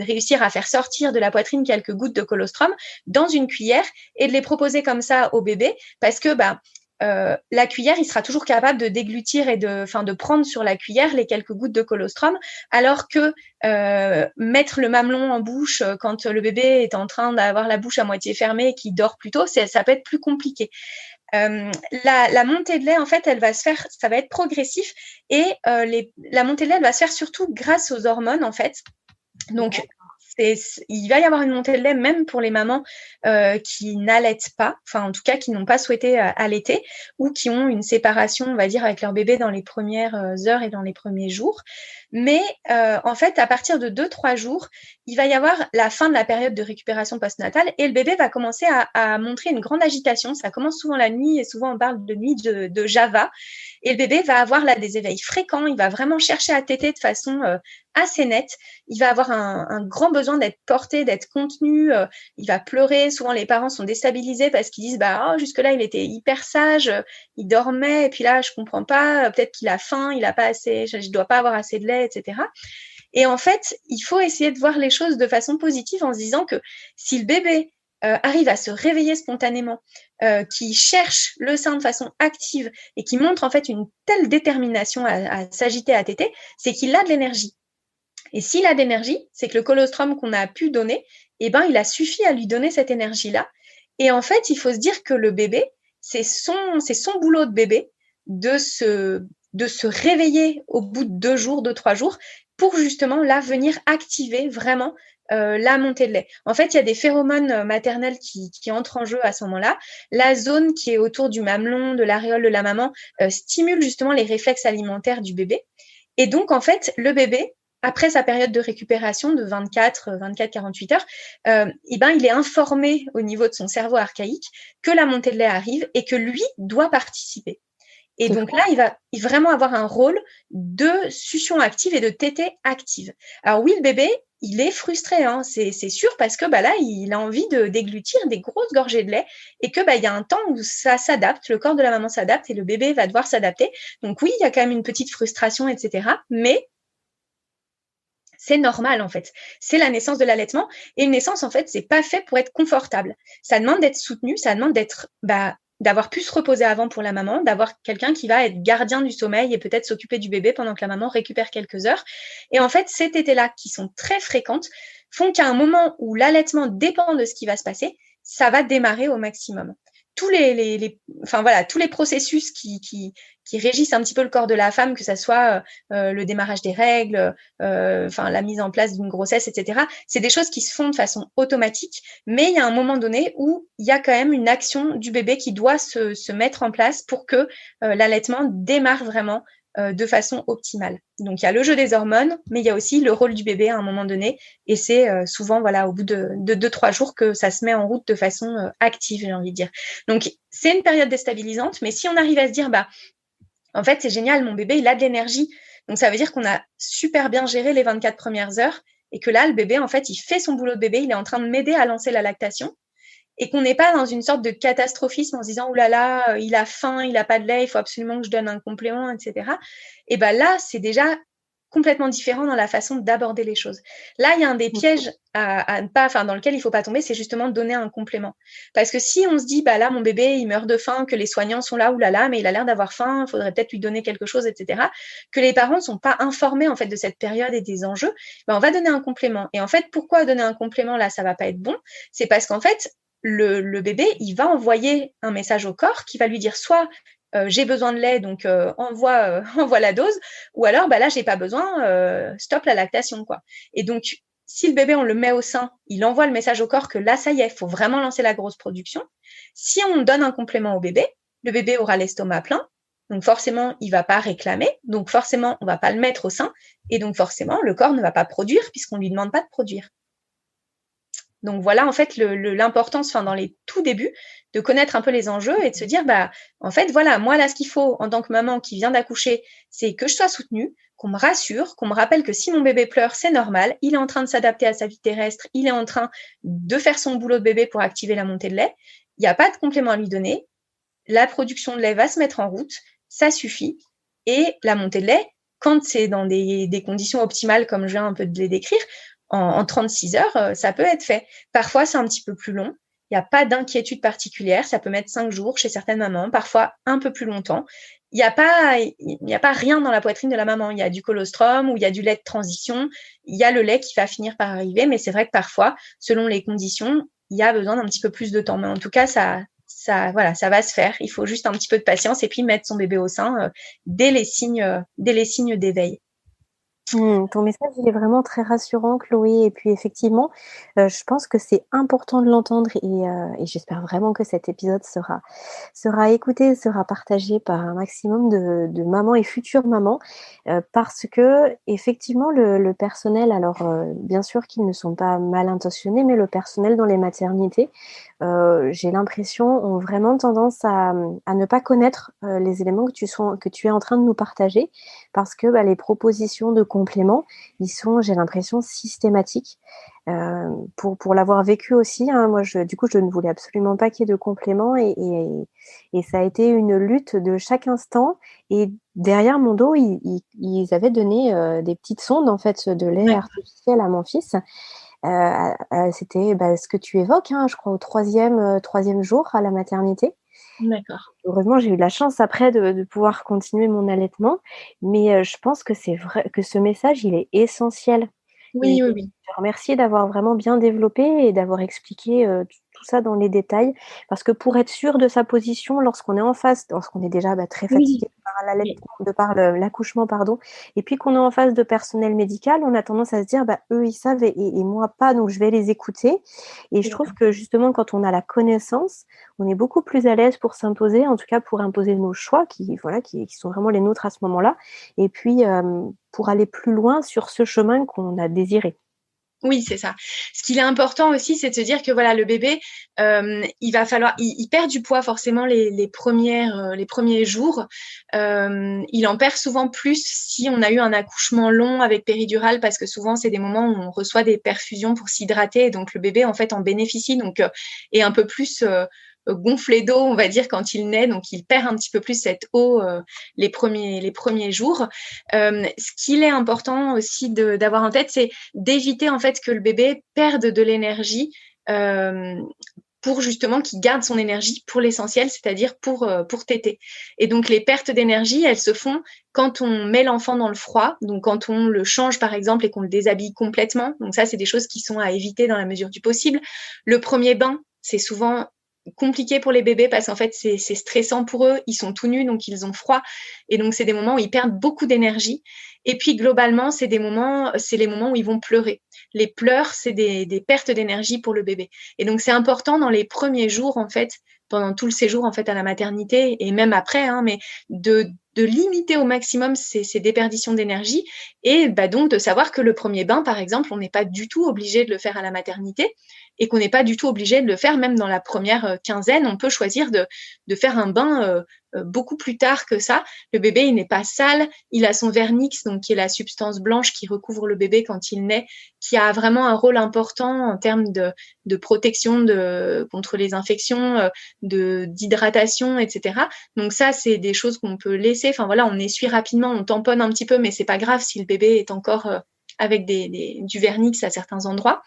S2: réussir à faire sortir de la poitrine quelques gouttes de colostrum dans une cuillère et de les proposer comme ça au bébé, parce que bah, la cuillère, il sera toujours capable de déglutir et de prendre sur la cuillère les quelques gouttes de colostrum, alors que mettre le mamelon en bouche quand le bébé est en train d'avoir la bouche à moitié fermée et qu'il dort plus tôt, ça peut être plus compliqué. La montée de lait, en fait, elle va se faire, ça va être progressif et la montée de lait, elle va se faire surtout grâce aux hormones, en fait. Donc, il va y avoir une montée de lait même pour les mamans qui n'allaitent pas, enfin en tout cas qui n'ont pas souhaité allaiter ou qui ont une séparation, on va dire, avec leur bébé dans les premières heures et dans les premiers jours. Mais en fait, à partir de 2-3 jours, il va y avoir la fin de la période de récupération postnatale et le bébé va commencer à montrer une grande agitation. Ça commence souvent la nuit et souvent on parle de nuit de Java. Et le bébé va avoir là des éveils fréquents, il va vraiment chercher à téter de façon assez nette. Il va avoir un grand besoin d'être porté, d'être contenu. Il va pleurer. Souvent, les parents sont déstabilisés parce qu'ils disent bah oh, jusque-là, il était hyper sage, il dormait, et puis là, je comprends pas, peut-être qu'il a faim, il a pas assez, je dois pas avoir assez de lait, etc. Et en fait, il faut essayer de voir les choses de façon positive en se disant que si le bébé arrive à se réveiller spontanément, qui cherche le sein de façon active et qui montre en fait une telle détermination à s'agiter, à téter, c'est qu'il a de l'énergie. Et s'il a de l'énergie, c'est que le colostrum qu'on a pu donner, eh ben, il a suffi à lui donner cette énergie-là. Et en fait, il faut se dire que le bébé, c'est son boulot de bébé de se réveiller au bout de 2 jours, 2-3 jours, pour justement là venir activer vraiment la montée de lait. En fait, il y a des phéromones maternels qui entrent en jeu à ce moment-là. La zone qui est autour du mamelon, de l'aréole de la maman, stimule justement les réflexes alimentaires du bébé. Et donc, en fait, le bébé, après sa période de récupération de 24-48 heures, il est informé au niveau de son cerveau archaïque que la montée de lait arrive et que lui doit participer. Et
S1: C'est
S2: donc
S1: fou.
S2: là, il va vraiment avoir un rôle de succion active et de tétée active. Alors oui, le bébé, il est frustré, hein, c'est sûr, parce que là, il a envie de déglutir des grosses gorgées de lait et que il y a un temps où ça s'adapte, le corps de la maman s'adapte et le bébé va devoir s'adapter. Donc oui, il y a quand même une petite frustration, etc. Mais c'est normal en fait. C'est la naissance de l'allaitement et une naissance en fait, c'est pas fait pour être confortable. Ça demande d'être soutenu, ça demande d'être d'avoir pu se reposer avant pour la maman, d'avoir quelqu'un qui va être gardien du sommeil et peut-être s'occuper du bébé pendant que la maman récupère quelques heures. Et en fait, ces tétées-là qui sont très fréquentes font qu'à un moment où l'allaitement dépend de ce qui va se passer, ça va démarrer au maximum. Tous les processus qui régissent un petit peu le corps de la femme, que ça soit le démarrage des règles, la mise en place d'une grossesse, etc. C'est des choses qui se font de façon automatique, mais il y a un moment donné où il y a quand même une action du bébé qui doit se mettre en place pour que l'allaitement démarre vraiment de façon optimale. Donc il y a le jeu des hormones, mais il y a aussi le rôle du bébé à un moment donné, et c'est souvent au bout de 2-3 jours que ça se met en route de façon active, j'ai envie de dire. Donc c'est une période déstabilisante, mais si on arrive à se dire en fait, c'est génial, mon bébé, il a de l'énergie. Donc, ça veut dire qu'on a super bien géré les 24 premières heures et que là, le bébé, en fait, il fait son boulot de bébé, il est en train de m'aider à lancer la lactation et qu'on n'est pas dans une sorte de catastrophisme en se disant, oulala, il a faim, il n'a pas de lait, il faut absolument que je donne un complément, etc. Et là, c'est déjà complètement différent dans la façon d'aborder les choses. Là, il y a un des pièges à ne pas, dans lequel il ne faut pas tomber, c'est justement de donner un complément. Parce que si on se dit, là, mon bébé, il meurt de faim, que les soignants sont là, oulala, mais il a l'air d'avoir faim, il faudrait peut-être lui donner quelque chose, etc., que les parents ne sont pas informés, en fait, de cette période et des enjeux, on va donner un complément. Et en fait, pourquoi donner un complément, là, ça va pas être bon? C'est parce qu'en fait, le bébé, il va envoyer un message au corps qui va lui dire soit j'ai besoin de lait, donc envoie la dose, ou alors là j'ai pas besoin, stop la lactation quoi. Et donc si le bébé on le met au sein, il envoie le message au corps que là ça y est, faut vraiment lancer la grosse production. Si on donne un complément au bébé, le bébé aura l'estomac plein, donc forcément il va pas réclamer, donc forcément on va pas le mettre au sein, et donc forcément le corps ne va pas produire puisqu'on lui demande pas de produire. Donc voilà en fait l'importance, dans les tout débuts, de connaître un peu les enjeux et de se dire en fait voilà, moi là ce qu'il faut en tant que maman qui vient d'accoucher, c'est que je sois soutenue, qu'on me rassure, qu'on me rappelle que si mon bébé pleure, c'est normal, il est en train de s'adapter à sa vie terrestre, il est en train de faire son boulot de bébé pour activer la montée de lait, il n'y a pas de complément à lui donner, la production de lait va se mettre en route, ça suffit, et la montée de lait, quand c'est dans des conditions optimales comme je viens un peu de les décrire, en 36 heures, ça peut être fait. Parfois, c'est un petit peu plus long. Il n'y a pas d'inquiétude particulière. Ça peut mettre 5 jours chez certaines mamans, parfois un peu plus longtemps. Il n'y a pas rien dans la poitrine de la maman. Il y a du colostrum ou il y a du lait de transition. Il y a le lait qui va finir par arriver. Mais c'est vrai que parfois, selon les conditions, il y a besoin d'un petit peu plus de temps. Mais en tout cas, ça va se faire. Il faut juste un petit peu de patience et puis mettre son bébé au sein dès les signes d'éveil.
S1: Ton message, il est vraiment très rassurant, Chloé. Et puis effectivement, je pense que c'est important de l'entendre et j'espère vraiment que cet épisode sera écouté, sera partagé par un maximum de mamans et futures mamans, parce que effectivement, le personnel, alors bien sûr qu'ils ne sont pas mal intentionnés, mais le personnel dans les maternités, j'ai l'impression, ont vraiment tendance à ne pas connaître les éléments que tu es en train de nous partager, parce que les propositions de compléments, ils sont, j'ai l'impression, systématiques. Pour l'avoir vécu aussi, hein, moi, du coup, je ne voulais absolument pas qu'il y ait de compléments et ça a été une lutte de chaque instant. Et derrière mon dos, ils avaient donné des petites sondes en fait de lait
S2: Ouais.
S1: artificiel à mon fils. C'était ce que tu évoques, hein, je crois au troisième jour à la maternité.
S2: D'accord.
S1: Heureusement, j'ai eu de la chance après de pouvoir continuer mon allaitement, mais je pense que c'est vrai que ce message, il est essentiel. Et
S2: Oui,
S1: je
S2: oui,
S1: veux
S2: oui.
S1: te remercier d'avoir vraiment bien développé et d'avoir expliqué tout ça dans les détails, parce que pour être sûr de sa position lorsqu'on est déjà très
S2: Oui.
S1: fatigué par
S2: Oui.
S1: l'allaitement, l'accouchement, pardon, et puis qu'on est en face de personnel médical, on a tendance à se dire, eux, ils savent et moi pas, donc je vais les écouter. Et je
S2: C'est
S1: trouve
S2: vrai.
S1: que justement, quand on a la connaissance, on est beaucoup plus à l'aise pour s'imposer, en tout cas pour imposer nos choix qui sont vraiment les nôtres à ce moment-là, et puis pour aller plus loin sur ce chemin qu'on a désiré.
S2: Oui, c'est ça. Ce qu'il est important aussi, c'est de se dire que voilà, le bébé, il perd du poids forcément les premiers jours. Il en perd souvent plus si on a eu un accouchement long avec péridurale, parce que souvent c'est des moments où on reçoit des perfusions pour s'hydrater, et donc le bébé en fait en bénéficie, donc est un peu plus gonflé d'eau, on va dire, quand il naît, donc il perd un petit peu plus cette eau les premiers jours. Ce qu'il est important aussi d'avoir en tête, c'est d'éviter en fait que le bébé perde de l'énergie pour justement qu'il garde son énergie pour l'essentiel, c'est-à-dire pour téter. Et donc les pertes d'énergie, elles se font quand on met l'enfant dans le froid, donc quand on le change par exemple et qu'on le déshabille complètement. Donc ça, c'est des choses qui sont à éviter dans la mesure du possible. Le premier bain, c'est souvent compliqué pour les bébés parce qu'en fait c'est stressant pour eux, ils sont tout nus donc ils ont froid, et donc c'est des moments où ils perdent beaucoup d'énergie. Et puis globalement c'est les moments où ils vont pleurer. Les pleurs, c'est des pertes d'énergie pour le bébé, et donc c'est important dans les premiers jours en fait, pendant tout le séjour en fait à la maternité et même après, hein, mais de limiter au maximum ces déperditions d'énergie, et donc de savoir que le premier bain par exemple, on n'est pas du tout obligé de le faire à la maternité, et qu'on n'est pas du tout obligé de le faire même dans la première quinzaine. On peut choisir de faire un bain beaucoup plus tard que ça. Le bébé, il n'est pas sale, il a son vernix, donc qui est la substance blanche qui recouvre le bébé quand il naît, qui a vraiment un rôle important en termes de protection contre les infections, d'hydratation, etc. Donc ça, c'est des choses qu'on peut laisser. Enfin voilà, on essuie rapidement, on tamponne un petit peu, mais c'est pas grave si le bébé est encore avec du vernix à certains endroits.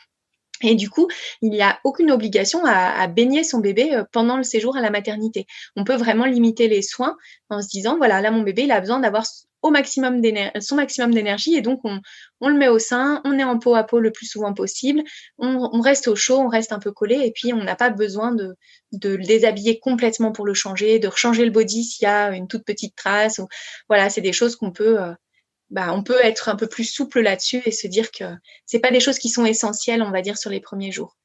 S2: Et du coup, il n'y a aucune obligation à baigner son bébé pendant le séjour à la maternité. On peut vraiment limiter les soins en se disant, voilà, là, mon bébé, il a besoin d'avoir son maximum d'énergie, et donc on le met au sein, on est en peau à peau le plus souvent possible, on reste au chaud, on reste un peu collé, et puis on n'a pas besoin de le déshabiller complètement pour le changer, de rechanger le body s'il y a une toute petite trace. Ou, voilà, c'est des choses qu'on peut... on peut être un peu plus souple là-dessus et se dire que c'est pas des choses qui sont essentielles, on va dire, sur les premiers jours.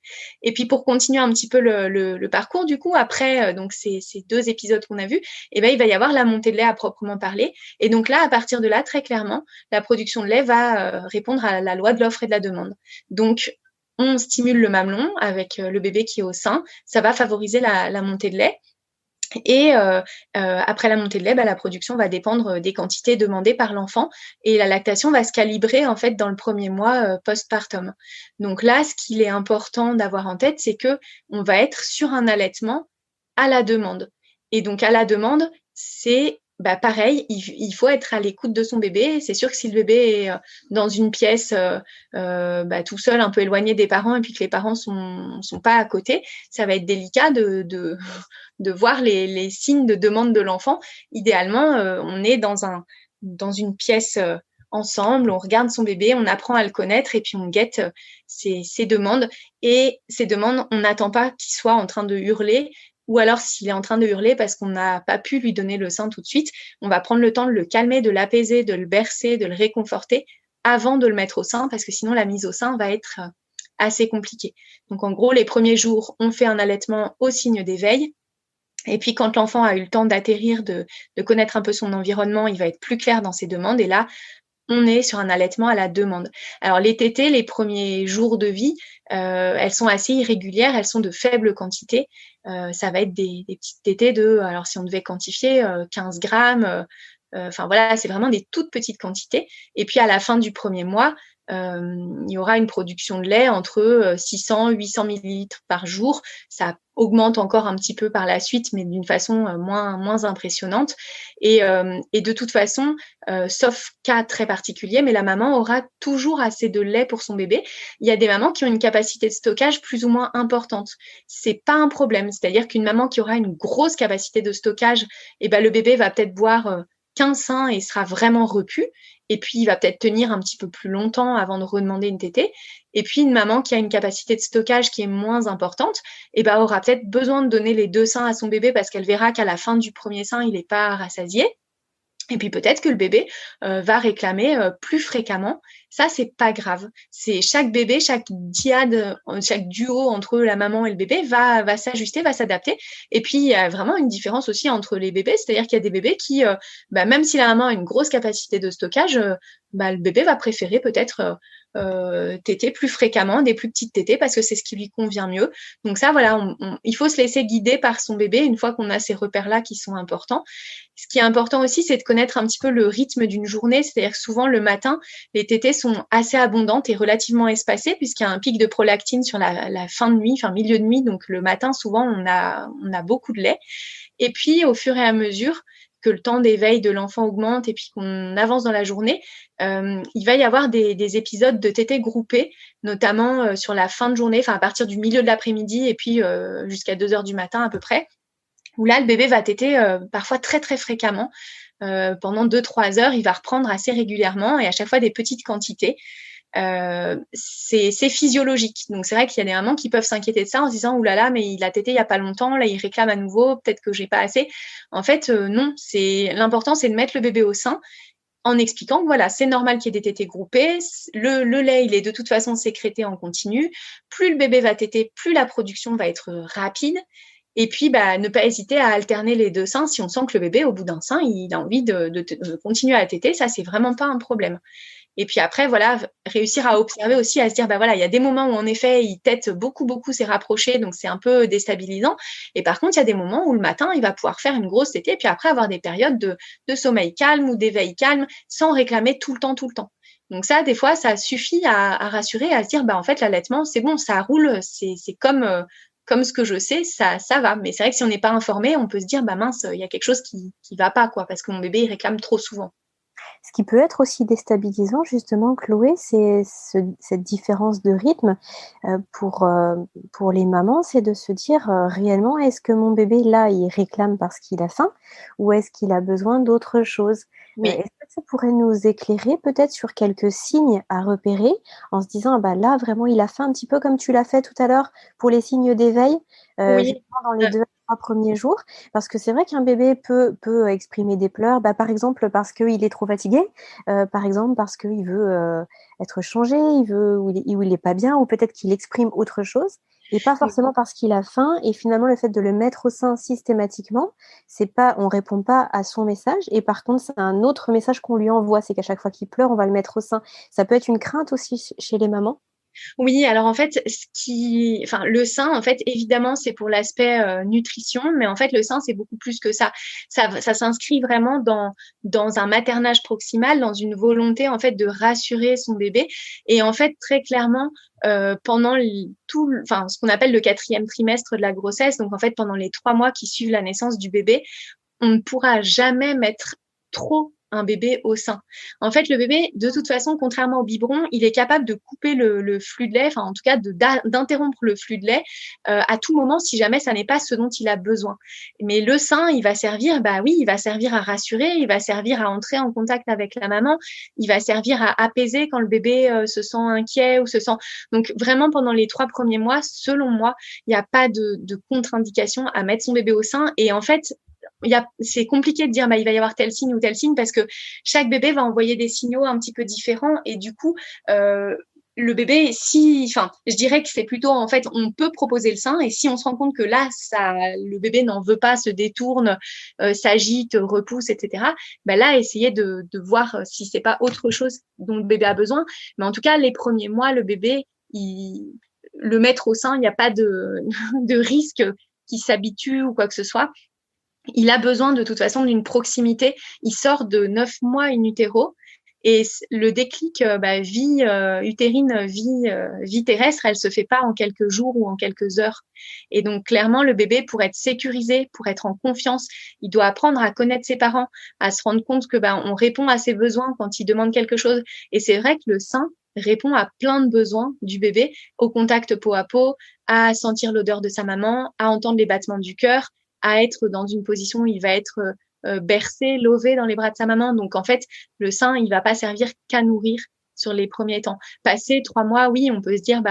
S2: Et puis pour continuer un petit peu le parcours, du coup, après donc ces deux épisodes qu'on a vus, il va y avoir la montée de lait à proprement parler. Et donc là, à partir de là, très clairement, la production de lait va répondre à la loi de l'offre et de la demande. Donc on stimule le mamelon avec le bébé qui est au sein, ça va favoriser la montée de lait. Et après la montée de lait, la production va dépendre des quantités demandées par l'enfant, et la lactation va se calibrer en fait dans le premier mois postpartum. Donc là, ce qu'il est important d'avoir en tête, c'est que on va être sur un allaitement à la demande. Et donc à la demande, c'est pareil, il faut être à l'écoute de son bébé. C'est sûr que si le bébé est dans une pièce tout seul, un peu éloigné des parents, et puis que les parents sont pas à côté, ça va être délicat de voir les signes de demande de l'enfant. Idéalement, on est dans une pièce ensemble, on regarde son bébé, on apprend à le connaître, et puis on guette ses demandes. Et ces demandes, on n'attend pas qu'il soit en train de hurler, ou alors s'il est en train de hurler parce qu'on n'a pas pu lui donner le sein tout de suite, on va prendre le temps de le calmer, de l'apaiser, de le bercer, de le réconforter avant de le mettre au sein, parce que sinon la mise au sein va être assez compliquée. Donc en gros, les premiers jours, on fait un allaitement au signe d'éveil. Et puis quand l'enfant a eu le temps d'atterrir, de connaître un peu son environnement, il va être plus clair dans ses demandes. Et là, on est sur un allaitement à la demande. Alors les tétées, les premiers jours de vie, elles sont assez irrégulières, elles sont de faible quantité. Ça va être des petites tétées alors si on devait quantifier, 15 grammes. Enfin voilà, c'est vraiment des toutes petites quantités. Et puis à la fin du premier mois, il y aura une production de lait entre 600 800 millilitres par jour. Ça augmente encore un petit peu par la suite, mais d'une façon moins impressionnante. Et de toute façon, sauf cas très particulier, mais la maman aura toujours assez de lait pour son bébé. Il y a des mamans qui ont une capacité de stockage plus ou moins importante. C'est pas un problème. C'est-à-dire qu'une maman qui aura une grosse capacité de stockage, le bébé va peut-être boire 15 seins et sera vraiment repu. Et puis, il va peut-être tenir un petit peu plus longtemps avant de redemander une tétée. Et puis, une maman qui a une capacité de stockage qui est moins importante, aura peut-être besoin de donner les 2 seins à son bébé parce qu'elle verra qu'à la fin du premier sein, il n'est pas rassasié. Et puis peut-être que le bébé va réclamer plus fréquemment. Ça, c'est pas grave. C'est chaque bébé, chaque diade, chaque duo entre la maman et le bébé va s'ajuster, va s'adapter. Et puis, il y a vraiment une différence aussi entre les bébés. C'est-à-dire qu'il y a des bébés qui, même si la maman a une grosse capacité de stockage, le bébé va préférer peut-être téter plus fréquemment, des plus petites tétées, parce que c'est ce qui lui convient mieux. Donc ça, voilà, il faut se laisser guider par son bébé une fois qu'on a ces repères-là qui sont importants. Ce qui est important aussi, c'est de connaître un petit peu le rythme d'une journée. C'est-à-dire que souvent, le matin, les tétées sont assez abondantes et relativement espacées, puisqu'il y a un pic de prolactine sur la fin de nuit, enfin milieu de nuit. Donc le matin, souvent, on a beaucoup de lait. Et puis, au fur et à mesure que le temps d'éveil de l'enfant augmente et puis qu'on avance dans la journée, il va y avoir des épisodes de tétées groupées, notamment sur la fin de journée, enfin à partir du milieu de l'après-midi et puis jusqu'à 2 heures du matin à peu près, où là, le bébé va téter parfois très, très fréquemment. Pendant 2-3 heures, il va reprendre assez régulièrement et à chaque fois des petites quantités. C'est physiologique. Donc, c'est vrai qu'il y a des mamans qui peuvent s'inquiéter de ça en se disant « Oulala, mais il a tété il n'y a pas longtemps, là, il réclame à nouveau, peut-être que j'ai pas assez. » En fait, non. L'important, c'est de mettre le bébé au sein en expliquant que voilà, c'est normal qu'il y ait des tétées groupées. Le lait, il est de toute façon sécrété en continu. Plus le bébé va téter, plus la production va être rapide. Et puis, ne pas hésiter à alterner les 2 seins. Si on sent que le bébé, au bout d'un sein, il a envie de continuer à téter, ça, c'est vraiment pas un problème. Et puis après, voilà, réussir à observer aussi, à se dire, voilà, il y a des moments où en effet, il tète beaucoup, beaucoup, c'est rapproché, donc c'est un peu déstabilisant. Et par contre, il y a des moments où le matin, il va pouvoir faire une grosse tétée, puis après avoir des périodes de sommeil calme ou d'éveil calme, sans réclamer tout le temps, tout le temps. Donc ça, des fois, ça suffit à rassurer, à se dire, en fait, l'allaitement, c'est bon, ça roule, c'est comme ce que je sais, ça va. Mais c'est vrai que si on n'est pas informé, on peut se dire, mince, il y a quelque chose qui va pas, quoi, parce que mon bébé, il réclame trop souvent.
S1: Ce qui peut être aussi déstabilisant, justement, Chloé, c'est cette différence de rythme pour les mamans, c'est de se dire réellement, est-ce que mon bébé, là, il réclame parce qu'il a faim ou est-ce qu'il a besoin d'autre chose?
S2: Oui.
S1: Est-ce que ça pourrait nous éclairer peut-être sur quelques signes à repérer en se disant, là, vraiment, il a faim un petit peu comme tu l'as fait tout à l'heure pour les signes d'éveil,
S2: Oui.
S1: justement dans les 2 à 3 premiers jours? Parce que c'est vrai qu'un bébé peut exprimer des pleurs, par exemple parce qu'il est trop fatigué, par exemple parce qu'il veut être changé, ou il est pas bien, ou peut-être qu'il exprime autre chose, et pas forcément parce qu'il a faim. Et finalement, le fait de le mettre au sein systématiquement, on répond pas à son message, et par contre, c'est un autre message qu'on lui envoie, c'est qu'à chaque fois qu'il pleure, on va le mettre au sein. Ça peut être une crainte aussi chez les mamans.
S2: Oui, alors en fait, le sein, en fait, évidemment, c'est pour l'aspect nutrition, mais en fait, le sein, c'est beaucoup plus que ça. Ça s'inscrit vraiment dans un maternage proximal, dans une volonté, en fait, de rassurer son bébé. Et en fait, très clairement, pendant ce qu'on appelle le 4e trimestre de la grossesse, donc en fait, pendant les 3 mois qui suivent la naissance du bébé, on ne pourra jamais mettre trop un bébé au sein. En fait, le bébé, de toute façon, contrairement au biberon, il est capable de couper le flux de lait, enfin en tout cas d'interrompre le flux de lait à tout moment si jamais ça n'est pas ce dont il a besoin. Mais le sein, il va servir, il va servir à rassurer, il va servir à entrer en contact avec la maman, il va servir à apaiser quand le bébé se sent inquiet ou se sent. Donc vraiment pendant les 3 premiers mois, selon moi, il n'y a pas de contre-indication à mettre son bébé au sein. Et en fait, c'est compliqué de dire il va y avoir tel signe ou tel signe parce que chaque bébé va envoyer des signaux un petit peu différents et du coup le bébé, je dirais que c'est plutôt en fait on peut proposer le sein et si on se rend compte que là le bébé n'en veut pas, se détourne, s'agite, repousse, etc. Là essayer de voir si c'est pas autre chose dont le bébé a besoin. Mais en tout cas les premiers mois le bébé le mettre au sein, il n'y a pas de risque qu'il s'habitue ou quoi que ce soit. Il a besoin de toute façon d'une proximité. Il sort de 9 mois in utero et le déclic vie utérine, vie terrestre, elle se fait pas en quelques jours ou en quelques heures. Et donc clairement, le bébé, pour être sécurisé, pour être en confiance, il doit apprendre à connaître ses parents, à se rendre compte que on répond à ses besoins quand il demande quelque chose. Et c'est vrai que le sein répond à plein de besoins du bébé, au contact peau à peau, à sentir l'odeur de sa maman, à entendre les battements du cœur, à être dans une position où il va être bercé, lové dans les bras de sa maman. Donc en fait, le sein, il va pas servir qu'à nourrir sur les premiers temps. Passé 3 mois, oui, on peut se dire,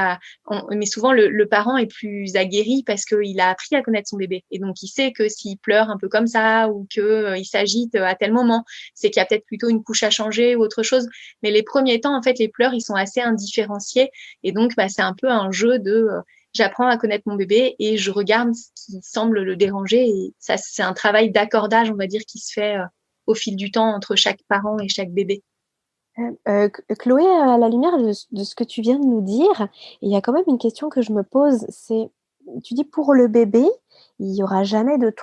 S2: mais souvent le parent est plus aguerri parce qu'il a appris à connaître son bébé. Et donc il sait que s'il pleure un peu comme ça ou que il s'agite à tel moment, c'est qu'il y a peut-être plutôt une couche à changer ou autre chose. Mais les premiers temps, en fait, les pleurs, ils sont assez indifférenciés. Et donc, c'est un peu un jeu de j'apprends à connaître mon bébé et je regarde ce qui semble le déranger. Et ça, c'est un travail d'accordage, on va dire, qui se fait au fil du temps entre chaque parent et chaque bébé.
S1: Chloé, à la lumière de ce que tu viens de nous dire, il y a quand même une question que je me pose, c'est, tu dis pour le bébé, il n'y aura jamais de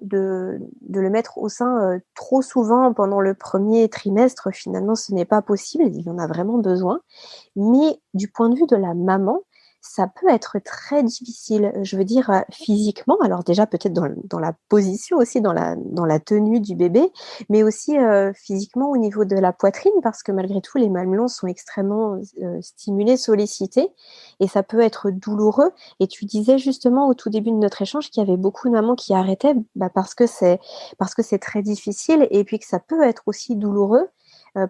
S1: le mettre au sein trop souvent pendant le premier trimestre, finalement ce n'est pas possible, il en a vraiment besoin. Mais du point de vue de la maman, ça peut être très difficile. Je veux dire, physiquement, alors déjà peut-être dans la position aussi, dans la tenue du bébé, mais aussi physiquement au niveau de la poitrine, parce que malgré tout, les mamelons sont extrêmement stimulés, sollicités, et ça peut être douloureux. Et tu disais justement au tout début de notre échange qu'il y avait beaucoup de mamans qui arrêtaient parce que c'est très difficile, et puis que ça peut être aussi douloureux.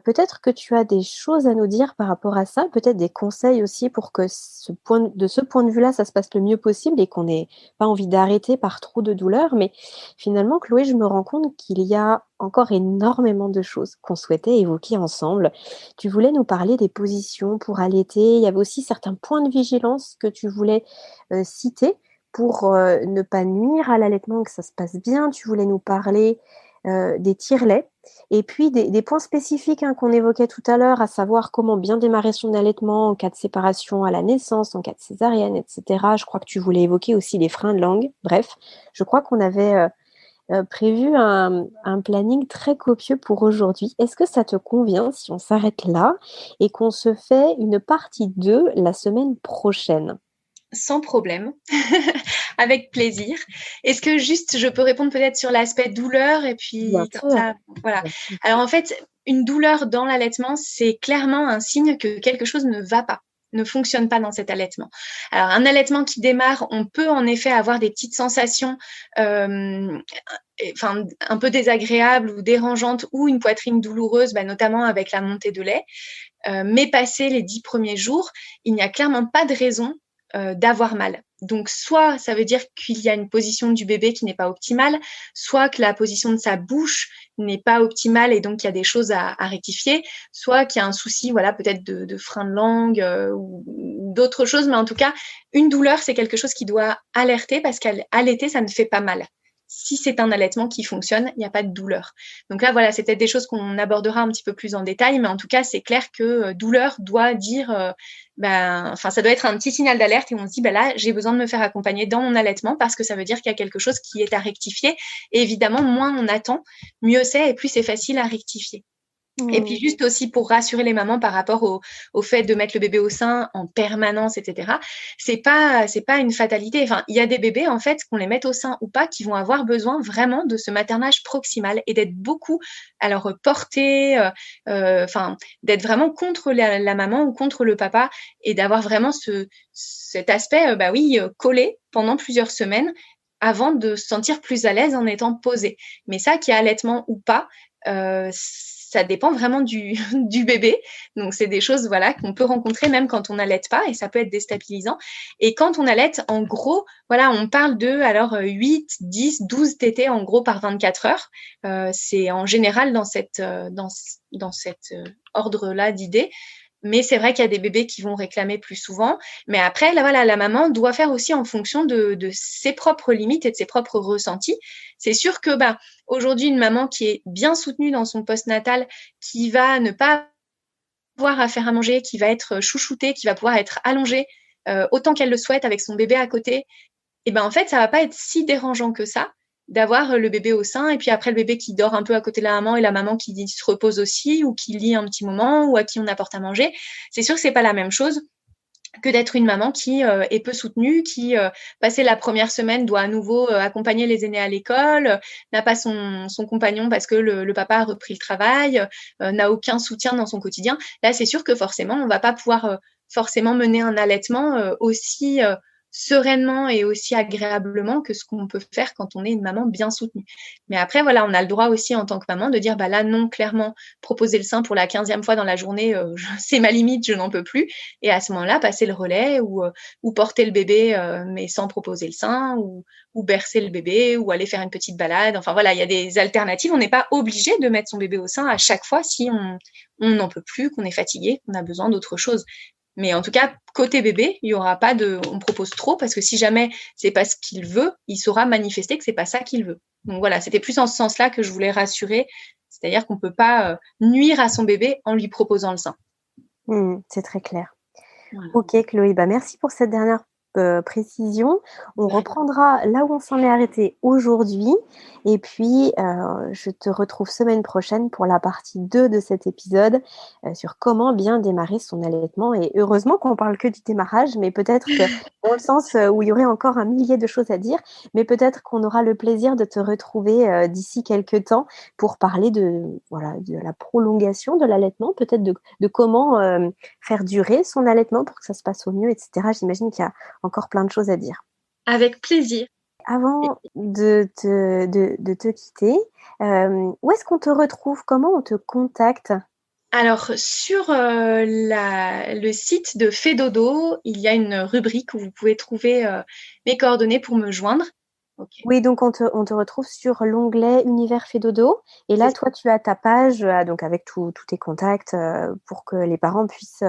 S1: Peut-être que tu as des choses à nous dire par rapport à ça, peut-être des conseils aussi pour que de ce point de vue-là, ça se passe le mieux possible et qu'on n'ait pas envie d'arrêter par trop de douleur. Mais finalement, Chloé, je me rends compte qu'il y a encore énormément de choses qu'on souhaitait évoquer ensemble. Tu voulais nous parler des positions pour allaiter. Il y avait aussi certains points de vigilance que tu voulais citer pour ne pas nuire à l'allaitement, que ça se passe bien. Tu voulais nous parler des tire-laits. Et puis des points spécifiques qu'on évoquait tout à l'heure, à savoir comment bien démarrer son allaitement en cas de séparation à la naissance, en cas de césarienne, etc. Je crois que tu voulais évoquer aussi les freins de langue. Bref, je crois qu'on avait prévu un planning très copieux pour aujourd'hui. Est-ce que ça te convient si on s'arrête là et qu'on se fait une partie 2 la semaine prochaine?
S2: Sans problème, avec plaisir. Est-ce que juste je peux répondre peut-être sur l'aspect douleur et
S1: Bien
S2: puis comme
S1: sûr.
S2: ça, voilà.
S1: Bien sûr.
S2: Alors en fait, une douleur dans l'allaitement, c'est clairement un signe que quelque chose ne va pas, ne fonctionne pas dans cet allaitement. Alors un allaitement qui démarre, on peut en effet avoir des petites sensations, enfin un peu désagréables ou dérangeantes ou une poitrine douloureuse, notamment avec la montée de lait. Mais passé les 10 premiers jours, il n'y a clairement pas de raison d'avoir mal. Donc, soit ça veut dire qu'il y a une position du bébé qui n'est pas optimale, soit que la position de sa bouche n'est pas optimale et donc il y a des choses à rectifier, soit qu'il y a un souci, voilà, peut-être de frein de langue ou d'autres choses. Mais en tout cas, une douleur, c'est quelque chose qui doit alerter parce qu'allaiter, ça ne fait pas mal. Si c'est un allaitement qui fonctionne, il n'y a pas de douleur. Donc là, voilà, c'est peut-être des choses qu'on abordera un petit peu plus en détail, mais en tout cas, c'est clair que douleur doit dire, ça doit être un petit signal d'alerte et on se dit, là, j'ai besoin de me faire accompagner dans mon allaitement parce que ça veut dire qu'il y a quelque chose qui est à rectifier. Et évidemment, moins on attend, mieux c'est et plus c'est facile à rectifier. Et puis juste aussi pour rassurer les mamans par rapport au fait de mettre le bébé au sein en permanence, etc. C'est pas une fatalité. Enfin, il y a des bébés en fait qu'on les mette au sein ou pas qui vont avoir besoin vraiment de ce maternage proximal et d'être beaucoup alors portés, d'être vraiment contre la maman ou contre le papa et d'avoir vraiment cet aspect collé pendant plusieurs semaines avant de se sentir plus à l'aise en étant posé. Mais ça, qu'il y a allaitement ou pas, ça dépend vraiment du bébé. Donc, c'est des choses voilà, qu'on peut rencontrer même quand on n'allaite pas et ça peut être déstabilisant. Et quand on allaite, en gros, voilà, on parle de 8, 10, 12 tétés en gros par 24 heures. C'est en général dans cet ordre-là d'idées. Mais c'est vrai qu'il y a des bébés qui vont réclamer plus souvent. Mais après, là, voilà, la maman doit faire aussi en fonction de ses propres limites et de ses propres ressentis. C'est sûr que aujourd'hui, une maman qui est bien soutenue dans son postnatal, qui va ne pas avoir à faire à manger, qui va être chouchoutée, qui va pouvoir être allongée autant qu'elle le souhaite avec son bébé à côté, et en fait, ça va pas être si dérangeant que ça d'avoir le bébé au sein et puis après le bébé qui dort un peu à côté de la maman et la maman qui se repose aussi ou qui lit un petit moment ou à qui on apporte à manger. C'est sûr que c'est pas la même chose que d'être une maman qui est peu soutenue, qui, passé la première semaine, doit à nouveau accompagner les aînés à l'école, n'a pas son compagnon parce que le papa a repris le travail, n'a aucun soutien dans son quotidien. Là, c'est sûr que forcément, on va pas pouvoir forcément mener un allaitement aussi sereinement et aussi agréablement que ce qu'on peut faire quand on est une maman bien soutenue. Mais après, voilà, on a le droit aussi en tant que maman de dire, là, non, clairement, proposer le sein pour la 15e fois dans la journée, c'est ma limite, je n'en peux plus. Et à ce moment-là, passer le relais ou porter le bébé, mais sans proposer le sein, ou bercer le bébé, ou aller faire une petite balade. Enfin voilà, il y a des alternatives. On n'est pas obligé de mettre son bébé au sein à chaque fois si on n'en peut plus, qu'on est fatigué, qu'on a besoin d'autre chose. Mais en tout cas, côté bébé, il y aura pas on propose trop parce que si jamais c'est pas ce qu'il veut, il saura manifester que c'est pas ça qu'il veut. Donc voilà, c'était plus en ce sens-là que je voulais rassurer C'est-à-dire qu'on ne peut pas nuire à son bébé en lui proposant le sein.
S1: C'est très clair.
S2: Voilà.
S1: Ok Chloé, merci pour cette dernière précision. On reprendra là où on s'en est arrêté aujourd'hui. Et puis, je te retrouve semaine prochaine pour la partie 2 de cet épisode sur comment bien démarrer son allaitement. Et heureusement qu'on parle que du démarrage, mais peut-être que dans le sens où il y aurait encore un millier de choses à dire, mais peut-être qu'on aura le plaisir de te retrouver d'ici quelques temps pour parler de la prolongation de l'allaitement, peut-être de comment faire durer son allaitement pour que ça se passe au mieux, etc. J'imagine qu'il y a encore plein de choses à dire.
S2: Avec plaisir.
S1: Avant de te quitter, où est-ce qu'on te retrouve? Comment on te contacte?
S2: Alors, sur le site de Fedodo, il y a une rubrique où vous pouvez trouver mes coordonnées pour me joindre.
S1: Okay. Oui, donc on te retrouve sur l'onglet Univers Fedodo. Et là, toi, tu as ta page donc avec tous tes contacts pour que les parents puissent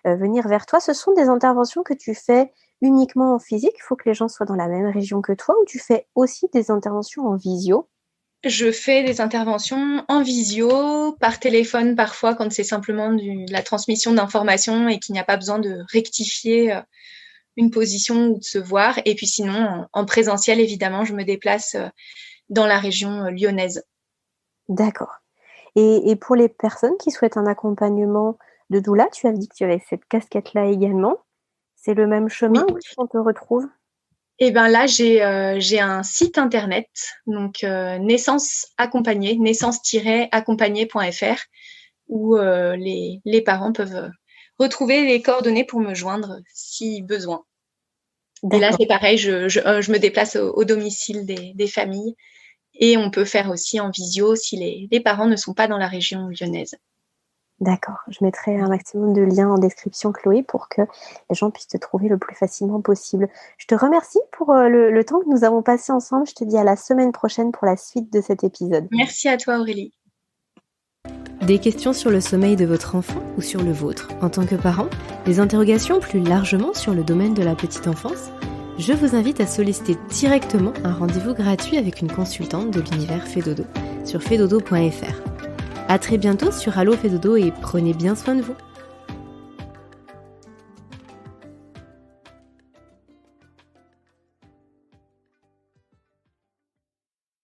S1: venir vers toi. Ce sont des interventions que tu fais uniquement en physique? Il faut que les gens soient dans la même région que toi, ou tu fais aussi des interventions en visio?
S2: Je fais des interventions en visio, par téléphone parfois quand c'est simplement de la transmission d'informations et qu'il n'y a pas besoin de rectifier une position ou de se voir. Et puis sinon, en présentiel, évidemment, je me déplace dans la région lyonnaise.
S1: D'accord. Et pour les personnes qui souhaitent un accompagnement de doula, tu as dit que tu avais cette casquette-là également. C'est le même chemin? Où est-ce qu'on te retrouve?
S2: Eh bien là, j'ai un site internet, donc naissance accompagnée, naissance-accompagnée.fr, où les parents peuvent retrouver les coordonnées pour me joindre si besoin. Et là, c'est pareil, je me déplace au domicile des familles, et on peut faire aussi en visio si les parents ne sont pas dans la région lyonnaise.
S1: D'accord, je mettrai un maximum de liens en description, Chloé, pour que les gens puissent te trouver le plus facilement possible. Je te remercie pour le temps que nous avons passé ensemble. Je te dis à la semaine prochaine pour la suite de cet épisode.
S2: Merci à toi, Aurélie.
S3: Des questions sur le sommeil de votre enfant ou sur le vôtre en tant que parent? Des interrogations plus largement sur le domaine de la petite enfance? Je vous invite à solliciter directement un rendez-vous gratuit avec une consultante de l'univers Fedodo sur fedodo.fr. À très bientôt sur Allo Fedodo et prenez bien soin de vous.